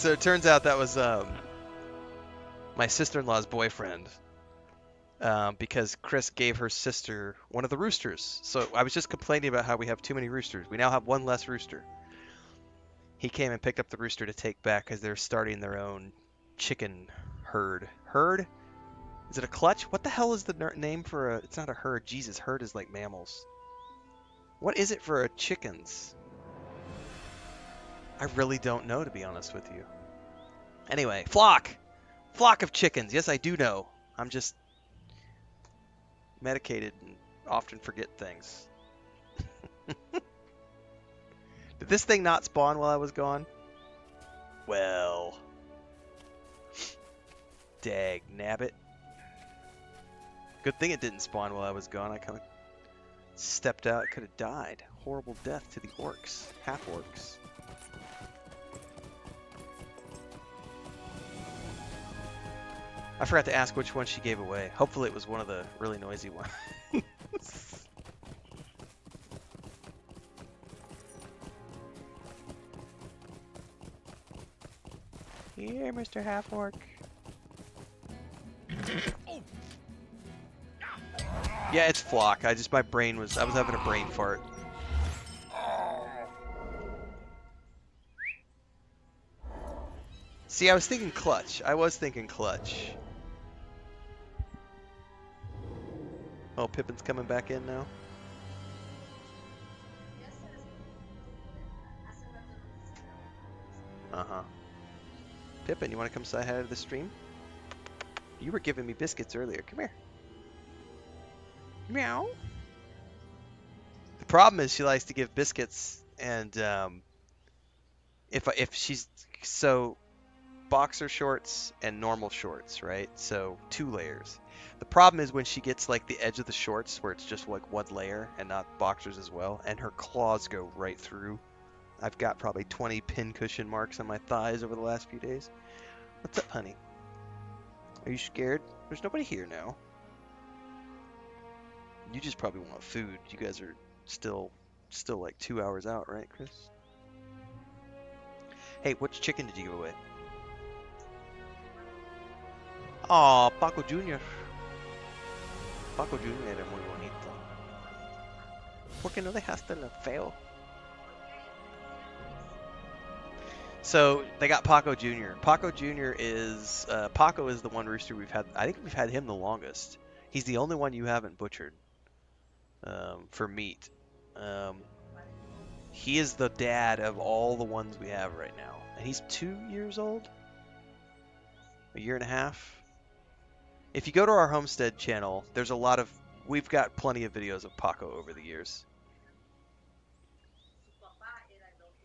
So it turns out that was my sister-in-law's boyfriend. Because Chris gave her sister one of the roosters. So I was just complaining about how we have too many roosters. We now have one less rooster. He came and picked up the rooster to take back because they're starting their own chicken herd. Herd? Is it a clutch? What the hell is the name for a... It's not a herd. Jesus, herd is like mammals. What is it for a chickens? I really don't know, to be honest with you. Anyway, flock! Flock of chickens. Yes, I do know. I'm just medicated and often forget things. Did this thing not spawn while I was gone? Well... Dag nabbit. Good thing it didn't spawn while I was gone. I kind of stepped out. Could have died. Horrible death to the orcs. Half-orcs. I forgot to ask which one she gave away. Hopefully it was one of the really noisy ones. Here, Mr. Half-orc. Yeah, it's flock. I was having a brain fart. See, I was thinking clutch. Oh, Pippin's coming back in now. Uh-huh. Pippin, you want to come say hi to the stream? You were giving me biscuits earlier. Come here. Meow. The problem is she likes to give biscuits, and if she's so boxer shorts and normal shorts, right? So 2 layers. The problem is when she gets like the edge of the shorts where it's just like 1 layer and not boxers as well, and her claws go right through. I've got probably 20 pincushion marks on my thighs over the last few days. What's up, honey? Are you scared? There's nobody here now. You just probably want food. You guys are still like 2 hours out, right, Chris? Hey, which chicken did you give away? Aw, Paco Jr. Paco Jr. era muy bonito. ¿Por qué no dejaste el feo? So they got Paco Jr. Paco Jr. is Paco is the one rooster we've had. I think we've had him the longest. He's the only one you haven't butchered for meat. He is the dad of all the ones we have right now, and he's 2 years old, a year and a half. If you go to our homestead channel, there's we've got plenty of videos of Paco over the years.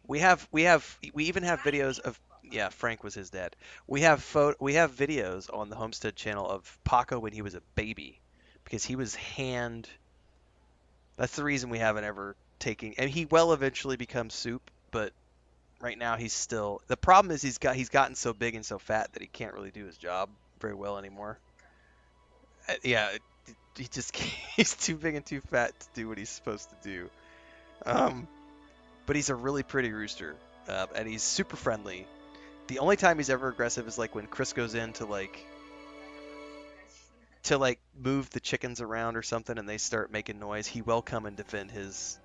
We even have videos of, yeah, Frank was his dad. We have videos on the homestead channel of Paco when he was a baby, because he was that's the reason we haven't ever taken, and he will eventually become soup, but right now he's still, the problem is he's gotten so big and so fat that he can't really do his job very well anymore. Yeah, he's too big and too fat to do what he's supposed to do. But he's a really pretty rooster, and he's super friendly. The only time he's ever aggressive is like when Chris goes in to move the chickens around or something, and they start making noise. He will come and defend his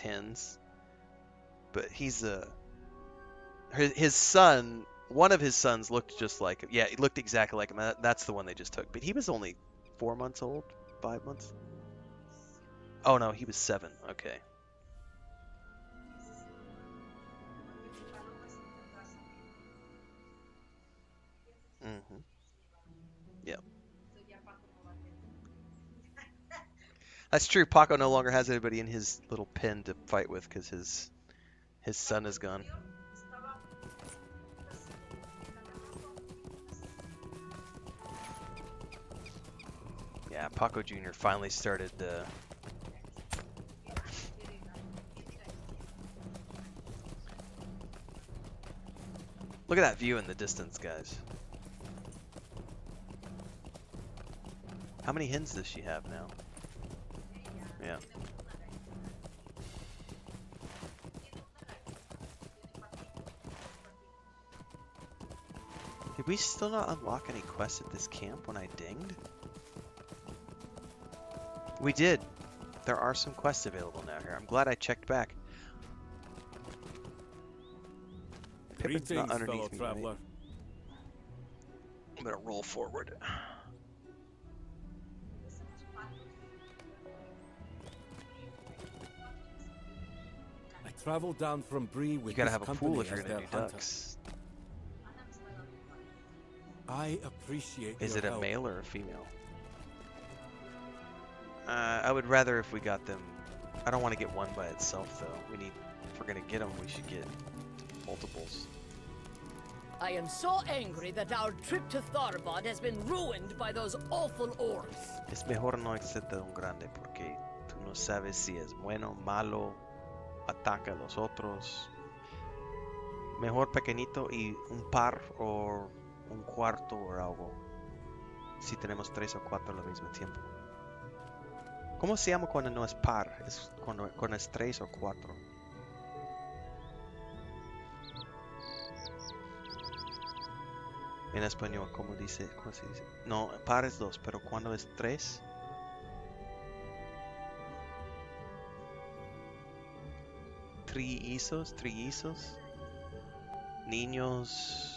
hens. But his son, one of his sons looked just like him. Yeah, he looked exactly like him. That's the one they just took. But he was only 4 months old, 5 months. Oh no, he was 7. Okay. Mm-hmm. Yep. That's true. Paco no longer has anybody in his little pen to fight with because his son is gone. Yeah, Paco Jr. finally started. Look at that view in the distance, guys. How many hens does she have now? Yeah. Did we still not unlock any quests at this camp when I dinged? We did. There are some quests available now here. I'm glad I checked back. Pippin's not Greetings, underneath fellow me, traveler. right? I'm gonna roll forward. I traveled down from Bree with You gotta this have a company pool if you're as gonna their do hunter. ducks. I appreciate Is your it a help. male or a female? I would rather if we got them. I don't want to get one by itself though. We need, if we're gonna get them, we should get multiples. I am so angry that our trip to Tharbad has been ruined by those awful orcs. Es mejor no aceptar un grande porque tú no sabes si es bueno, malo, ataca a los otros. Mejor pequeñito y un par o un cuarto o algo. Si tenemos 3 o 4 al mismo tiempo. ¿Cómo se llama cuando no es par? Es cuando es 3 o 4. En español, ¿cómo se dice? No, par es 2, pero cuando es 3. Trillizos. Niños.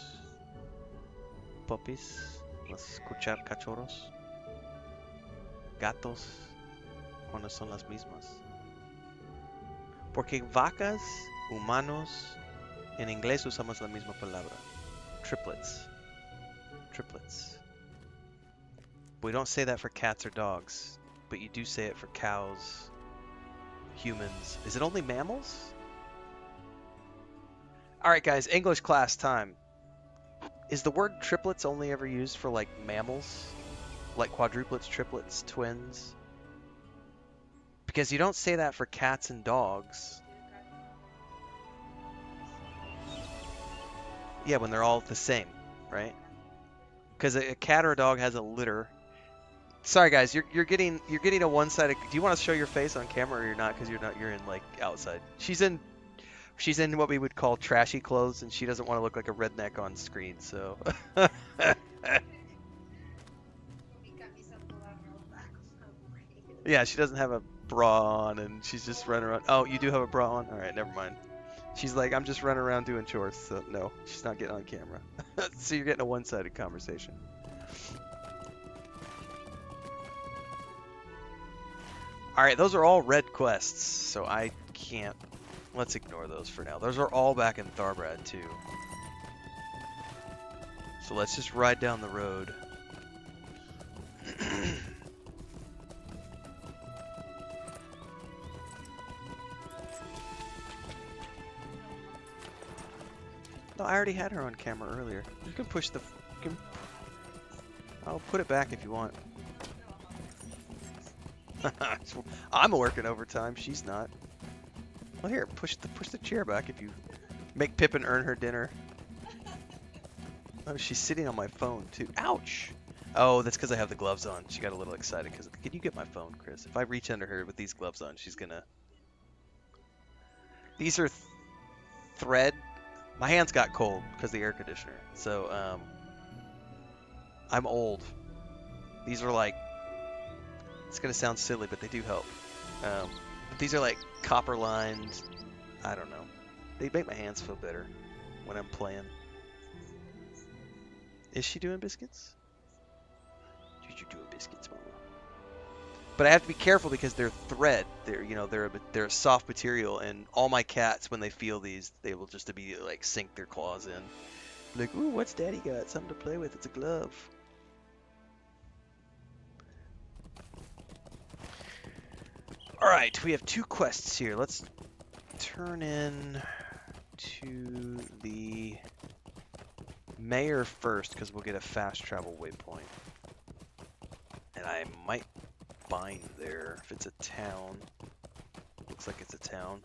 Puppies. Escuchar cachorros. Gatos. Cuando son las mismas. Porque vacas, humanos, en inglés usamos la misma palabra. Triplets. We don't say that for cats or dogs, but you do say it for cows, humans. Is it only mammals? Alright guys, English class time. Is the word triplets only ever used for like mammals? Like quadruplets, triplets, twins? Because you don't say that for cats and dogs. Yeah, when they're all the same, right? Because a cat or a dog has a litter. Sorry guys, you're getting a one-sided. Do you want to show your face on camera or you're not? Because you're in like outside. She's in what we would call trashy clothes, and she doesn't want to look like a redneck on screen. So. Yeah, she doesn't have a bra on, and she's just running around. Oh, you do have a bra on? All right, never mind. She's like, I'm just running around doing chores, so no, she's not getting on camera. So you're getting a one-sided conversation. Alright, those are all red quests, so I can't... Let's ignore those for now. Those are all back in Tharbad, too. So let's just ride down the road. No, I already had her on camera earlier. You can push the... I'll put it back if you want. I'm working overtime. She's not. Well, here, push the chair back if you make Pippin earn her dinner. Oh, she's sitting on my phone too. Ouch! Oh, that's because I have the gloves on. She got a little excited because. Can you get my phone, Chris? If I reach under her with these gloves on, she's gonna. These are thread. My hands got cold because of the air conditioner. So I'm old. These are like. It's gonna sound silly, but they do help. But these are like copper lined. I don't know. They make my hands feel better when I'm playing. Is she doing biscuits? You're doing biscuits, Mama. But I have to be careful because they're thread. They're a soft material, and all my cats, when they feel these, they will just immediately like sink their claws in. Like, ooh, what's Daddy got? Something to play with. It's a glove. Alright, we have 2 quests here. Let's turn in to the mayor first, because we'll get a fast travel waypoint. And I might bind there if it's a town. Looks like it's a town.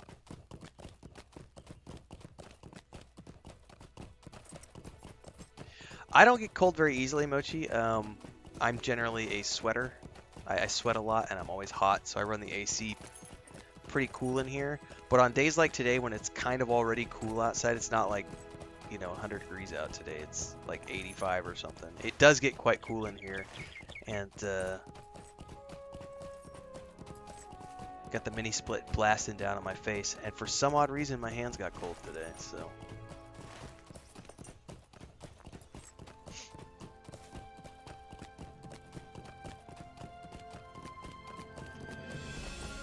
I don't get cold very easily, Mochi. I'm generally a sweater. I sweat a lot and I'm always hot, so I run the AC pretty cool in here. But on days like today when it's kind of already cool outside, it's not like you know, 100 degrees out today. It's like 85 or something. It does get quite cool in here. And got the mini split blasting down on my face. And for some odd reason, my hands got cold today. So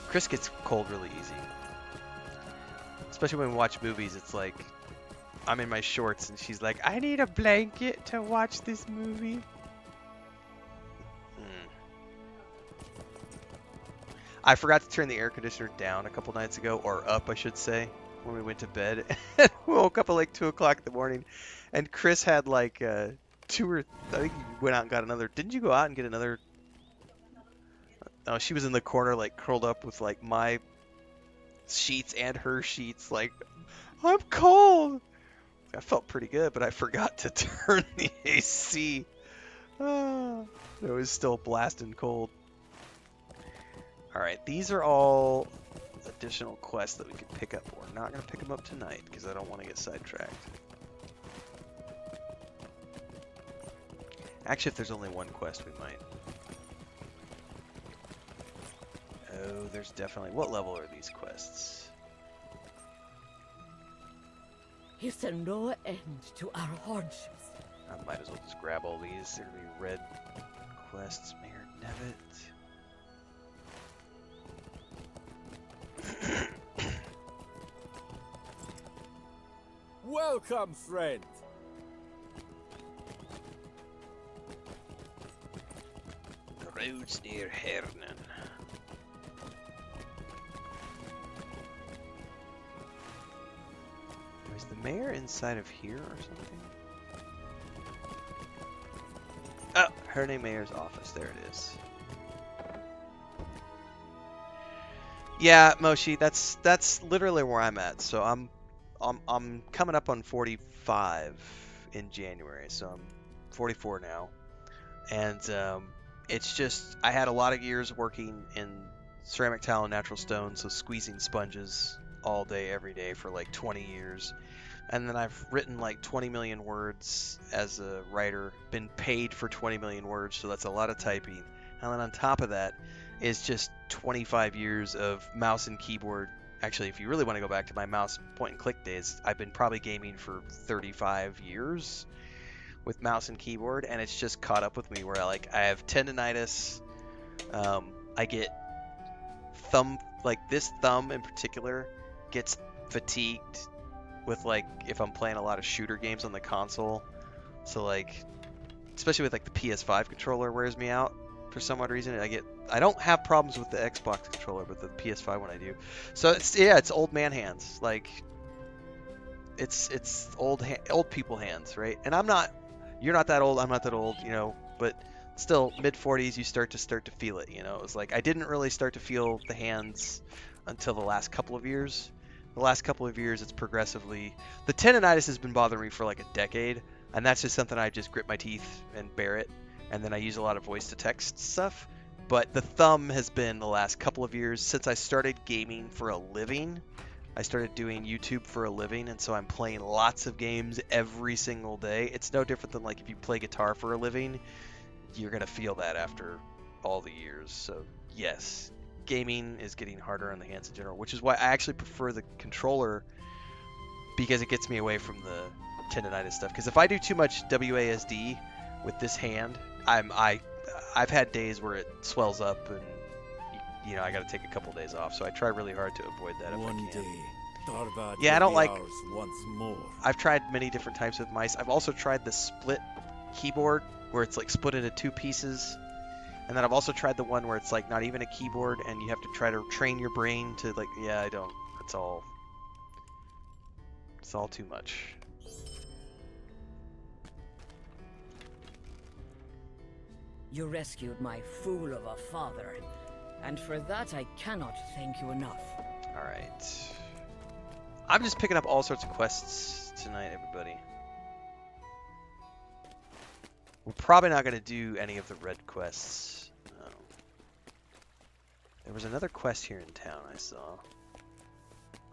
Chris gets cold really easy. Especially when we watch movies, it's like I'm in my shorts and she's like, I need a blanket to watch this movie. I forgot to turn the air conditioner down a couple nights ago, or up, I should say, when we went to bed. We woke up at like 2 o'clock in the morning, and Chris had like I think he went out and got another. Didn't you go out and get another? No, she was in the corner, like curled up with like my sheets and her sheets, like, I'm cold. I felt pretty good, but I forgot to turn the AC. It was still blasting cold. Alright, these are all additional quests that we can pick up. We're not going to pick them up tonight because I don't want to get sidetracked. Actually, if there's only one quest, we might. Oh, there's definitely... What level are these quests? Is there no end to our hardships? I might as well just grab all these. They're going to be red quests. Mayor Nevitt. Welcome, friend. The road's near Hernan. Is the mayor inside of here or something? Oh, Hernan Mayor's office. There it is. Yeah, Moshi, that's literally where I'm at. So I'm coming up on 45 in January, so I'm 44 now, and it's just I had a lot of years working in ceramic tile and natural stone, so squeezing sponges all day, every day for like 20 years, and then I've written like 20 million words as a writer, been paid for 20 million words, so that's a lot of typing, and then on top of that is just 25 years of mouse and keyboard. Actually, if you really want to go back to my mouse point and click days, I've been probably gaming for 35 years with mouse and keyboard, and it's just caught up with me where I have tendonitis. I get this thumb in particular gets fatigued with like if I'm playing a lot of shooter games on the console. So like, especially with like the PS5 controller wears me out. For some odd reason, I don't have problems with the Xbox controller, but the PS5 one I do. So it's old man hands, like it's old people hands, right? And you're not that old, I'm not that old, you know, but still mid 40s you start to feel it, you know. It's like I didn't really start to feel the hands until the last couple of years. The last couple of years it's progressively, the tendonitis has been bothering me for like a decade, and that's just something I just grit my teeth and bear it. And then I use a lot of voice to text stuff. But the thumb has been the last couple of years since I started gaming for a living. I started doing YouTube for a living, and so I'm playing lots of games every single day. It's no different than like if you play guitar for a living, you're gonna feel that after all the years. So yes, gaming is getting harder on the hands in general, which is why I actually prefer the controller, because it gets me away from the tendonitis stuff. Because if I do too much WASD with this hand, I've had days where it swells up, and you know I got to take a couple days off. So I try really hard to avoid that if One I can. day, Tharbad Yeah, I don't will be like. ours once more. I've tried many different types of mice. I've also tried the split keyboard where it's like split into two pieces, and then I've also tried the one where it's like not even a keyboard, and you have to try to train your brain to like. Yeah, I don't. It's all too much. You rescued my fool of a father, and for that I cannot thank you enough. Alright. I'm just picking up all sorts of quests tonight, everybody. We're probably not going to do any of the red quests. No. There was another quest here in town I saw.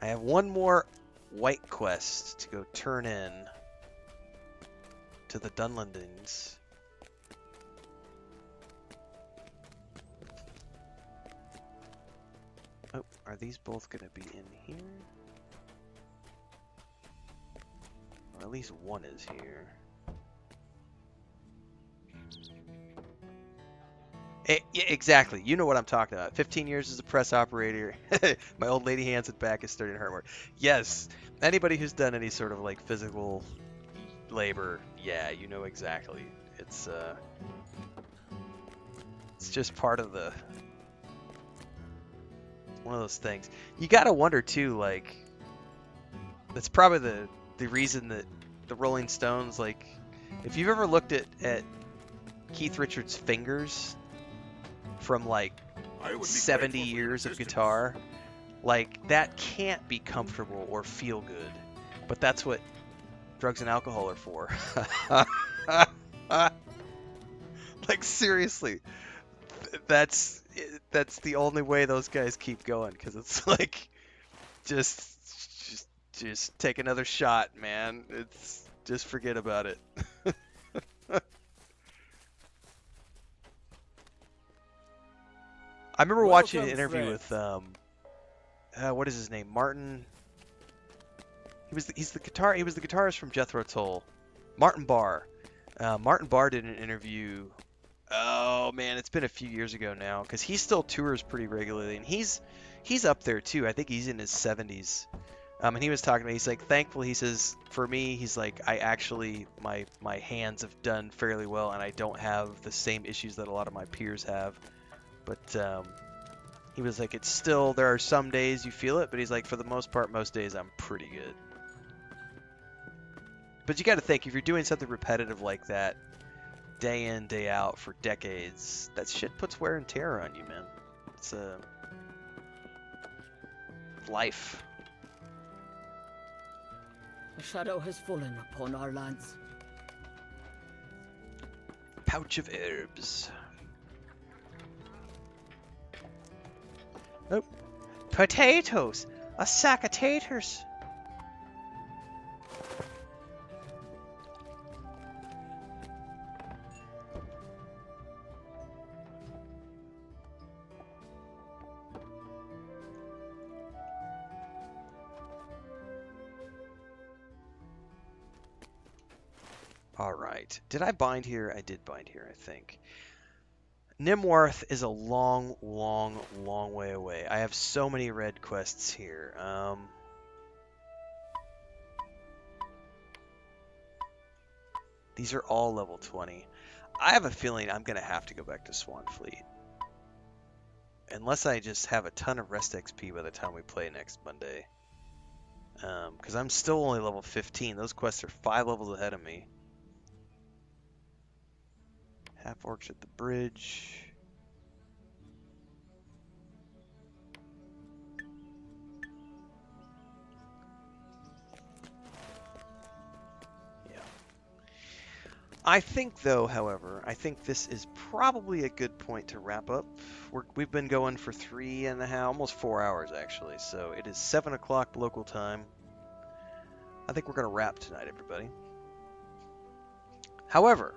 I have one more white quest to go turn in. to the Dunlendings. Oh, are these both going to be in here? Or at least one is here. Yeah, exactly. You know what I'm talking about. 15 years as a press operator. My old lady hands it back is starting to hurt more. Yes, anybody who's done any sort of like physical labor, yeah, you know exactly. It's just part of the one of those things. You gotta wonder too, like that's probably the reason that the Rolling Stones, like, if you've ever looked at Keith Richards' fingers from like 70 years of guitar, like that can't be comfortable or feel good, but that's what drugs and alcohol are for. Like seriously, that's the only way those guys keep going, because it's like just take another shot, man. It's just forget about it. I remember watching an interview with what is his name? Martin. He was the guitarist from Jethro Tull. Martin Barr. Martin Barr did an interview. Oh man, it's been a few years ago now, because he still tours pretty regularly, and he's up there too. I think he's in his 70s. And he was talking about, he's like, thankfully, he says, for me, he's like, I actually, my hands have done fairly well, and I don't have the same issues that a lot of my peers have. But he was like, it's still, there are some days you feel it, but he's like, for the most part, most days I'm pretty good. But you got to think, if you're doing something repetitive like that, day in, day out for decades, that shit puts wear and tear on you, man. It's life. A shadow has fallen upon our lands. Pouch of herbs. Oh, potatoes! A sack of taters! Alright, did I bind here? I did bind here, I think. Nimworth is a long, long, long way away. I have so many red quests here. These are all level 20. I have a feeling I'm going to have to go back to Swanfleet. Unless I just have a ton of rest XP by the time we play next Monday. Because I'm still only level 15. Those quests are 5 levels ahead of me. Half-orcs at the bridge. Yeah. I think, though, however, I think this is probably a good point to wrap up. We've been going for 3.5, almost 4 hours, actually. So it is 7 o'clock local time. I think we're going to wrap tonight, everybody. However,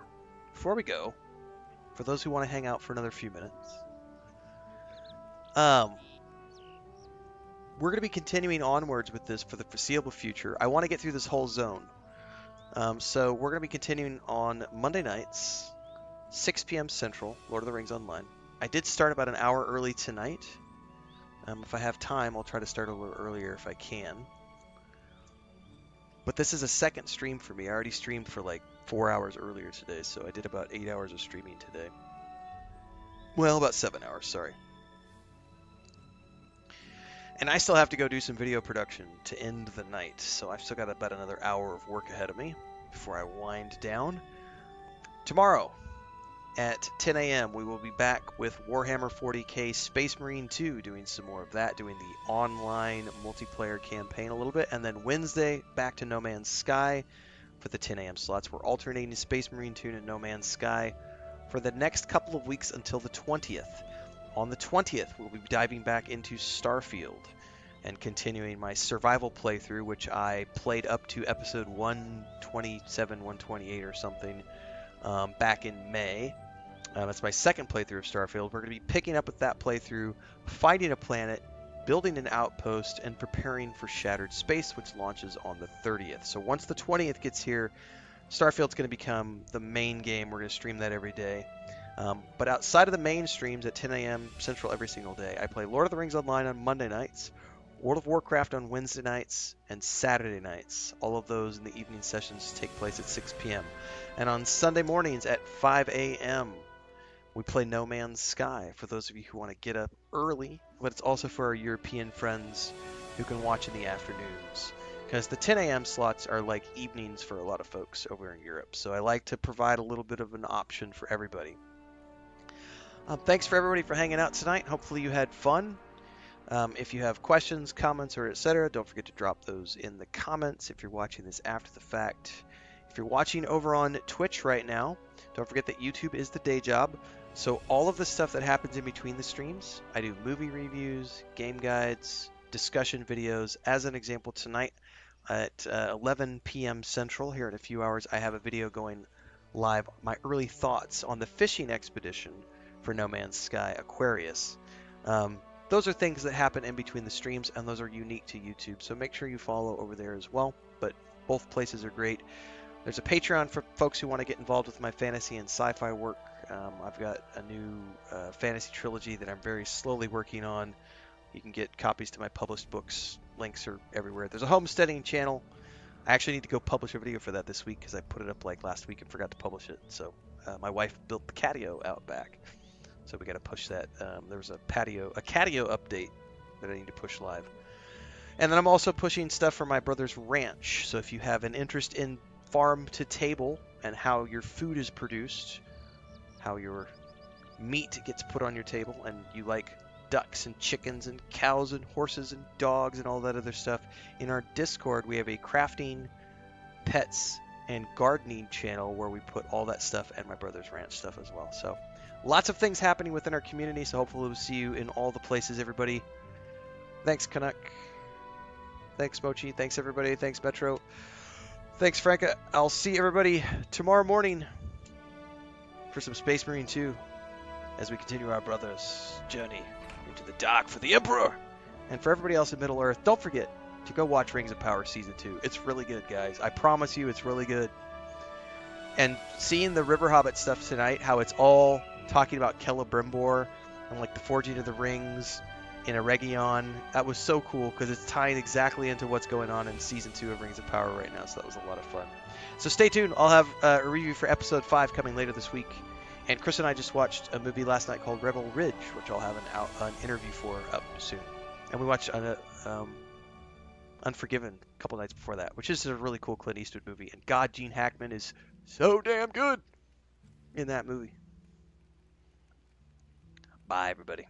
before we go, for those who want to hang out for another few minutes, we're going to be continuing onwards with this for the foreseeable future. I want to get through this whole zone. So we're going to be continuing on Monday nights, 6 p.m. Central, Lord of the Rings Online. I did start about an hour early tonight. If I have time, I'll try to start a little earlier if I can. But this is a second stream for me. I already streamed for like 4 hours earlier today, so I did about 8 hours of streaming today. Well, about 7 hours, sorry. And I still have to go do some video production to end the night, so I've still got about another hour of work ahead of me before I wind down. Tomorrow at 10 a.m. we will be back with Warhammer 40k Space Marine 2, doing some more of that, doing the online multiplayer campaign a little bit, and then Wednesday back to No Man's Sky for the 10 a.m. slots. We're alternating Space Marine 2 and No Man's Sky for the next couple of weeks until the 20th. On the 20th, we'll be diving back into Starfield. and continuing my survival playthrough, which I played up to episode 127, 128 or something back in May. That's my second playthrough of Starfield. We're going to be picking up with that playthrough, finding a planet, building an outpost, and preparing for Shattered Space, which launches on the 30th. So once the 20th gets here, Starfield's going to become the main game. We're going to stream that every day. But outside of the main streams at 10 a.m. Central every single day, I play Lord of the Rings Online on Monday nights, World of Warcraft on Wednesday nights, and Saturday nights. All of those in the evening sessions take place at 6 p.m. And on Sunday mornings at 5 a.m., we play No Man's Sky for those of you who want to get up early, but it's also for our European friends who can watch in the afternoons. Because the 10 a.m. slots are like evenings for a lot of folks over in Europe. So I like to provide a little bit of an option for everybody. Thanks for everybody for hanging out tonight. Hopefully you had fun. If you have questions, comments, or etc., don't forget to drop those in the comments if you're watching this after the fact. If you're watching over on Twitch right now, don't forget that YouTube is the day job. So all of the stuff that happens in between the streams, I do movie reviews, game guides, discussion videos. As an example, tonight at 11 p.m. Central, here in a few hours, I have a video going live, my early thoughts on the fishing expedition for No Man's Sky Aquarius. Those are things that happen in between the streams, and those are unique to YouTube, so make sure you follow over there as well. But both places are great. There's a Patreon for folks who want to get involved with my fantasy and sci-fi work. I've got a new fantasy trilogy that I'm very slowly working on. You can get copies to my published books. Links are everywhere. There's a homesteading channel. I actually need to go publish a video for that this week because I put it up like last week and forgot to publish it. So my wife built the catio out back. So we got to push that. There was a catio update that I need to push live. And then I'm also pushing stuff for my brother's ranch. So if you have an interest in farm to table and how your food is produced, how your meat gets put on your table, and you like ducks and chickens and cows and horses and dogs and all that other stuff, in our Discord we have a crafting, pets, and gardening channel where we put all that stuff and my brother's ranch stuff as well. So lots of things happening within our community, so hopefully we'll see you in all the places, everybody. Thanks, Canuck. Thanks, Mochi. Thanks, everybody. Thanks, Metro. Thanks, Franca. I'll see everybody tomorrow morning for some Space Marine 2 as we continue our brother's journey into the dark for the Emperor. And for everybody else in Middle-earth, don't forget to go watch Rings of Power Season 2. It's really good, guys. I promise you it's really good. And seeing the River Hobbit stuff tonight, how it's all talking about Celebrimbor and like the Forging of the Rings in Eregion, that was so cool because it's tying exactly into what's going on in Season 2 of Rings of Power right now, so that was a lot of fun. So stay tuned. I'll have a review for Episode 5 coming later this week. And Chris and I just watched a movie last night called Rebel Ridge, which I'll have an interview for up soon. And we watched Unforgiven a couple nights before that, which is a really cool Clint Eastwood movie. And God, Gene Hackman is so damn good in that movie. Bye, everybody.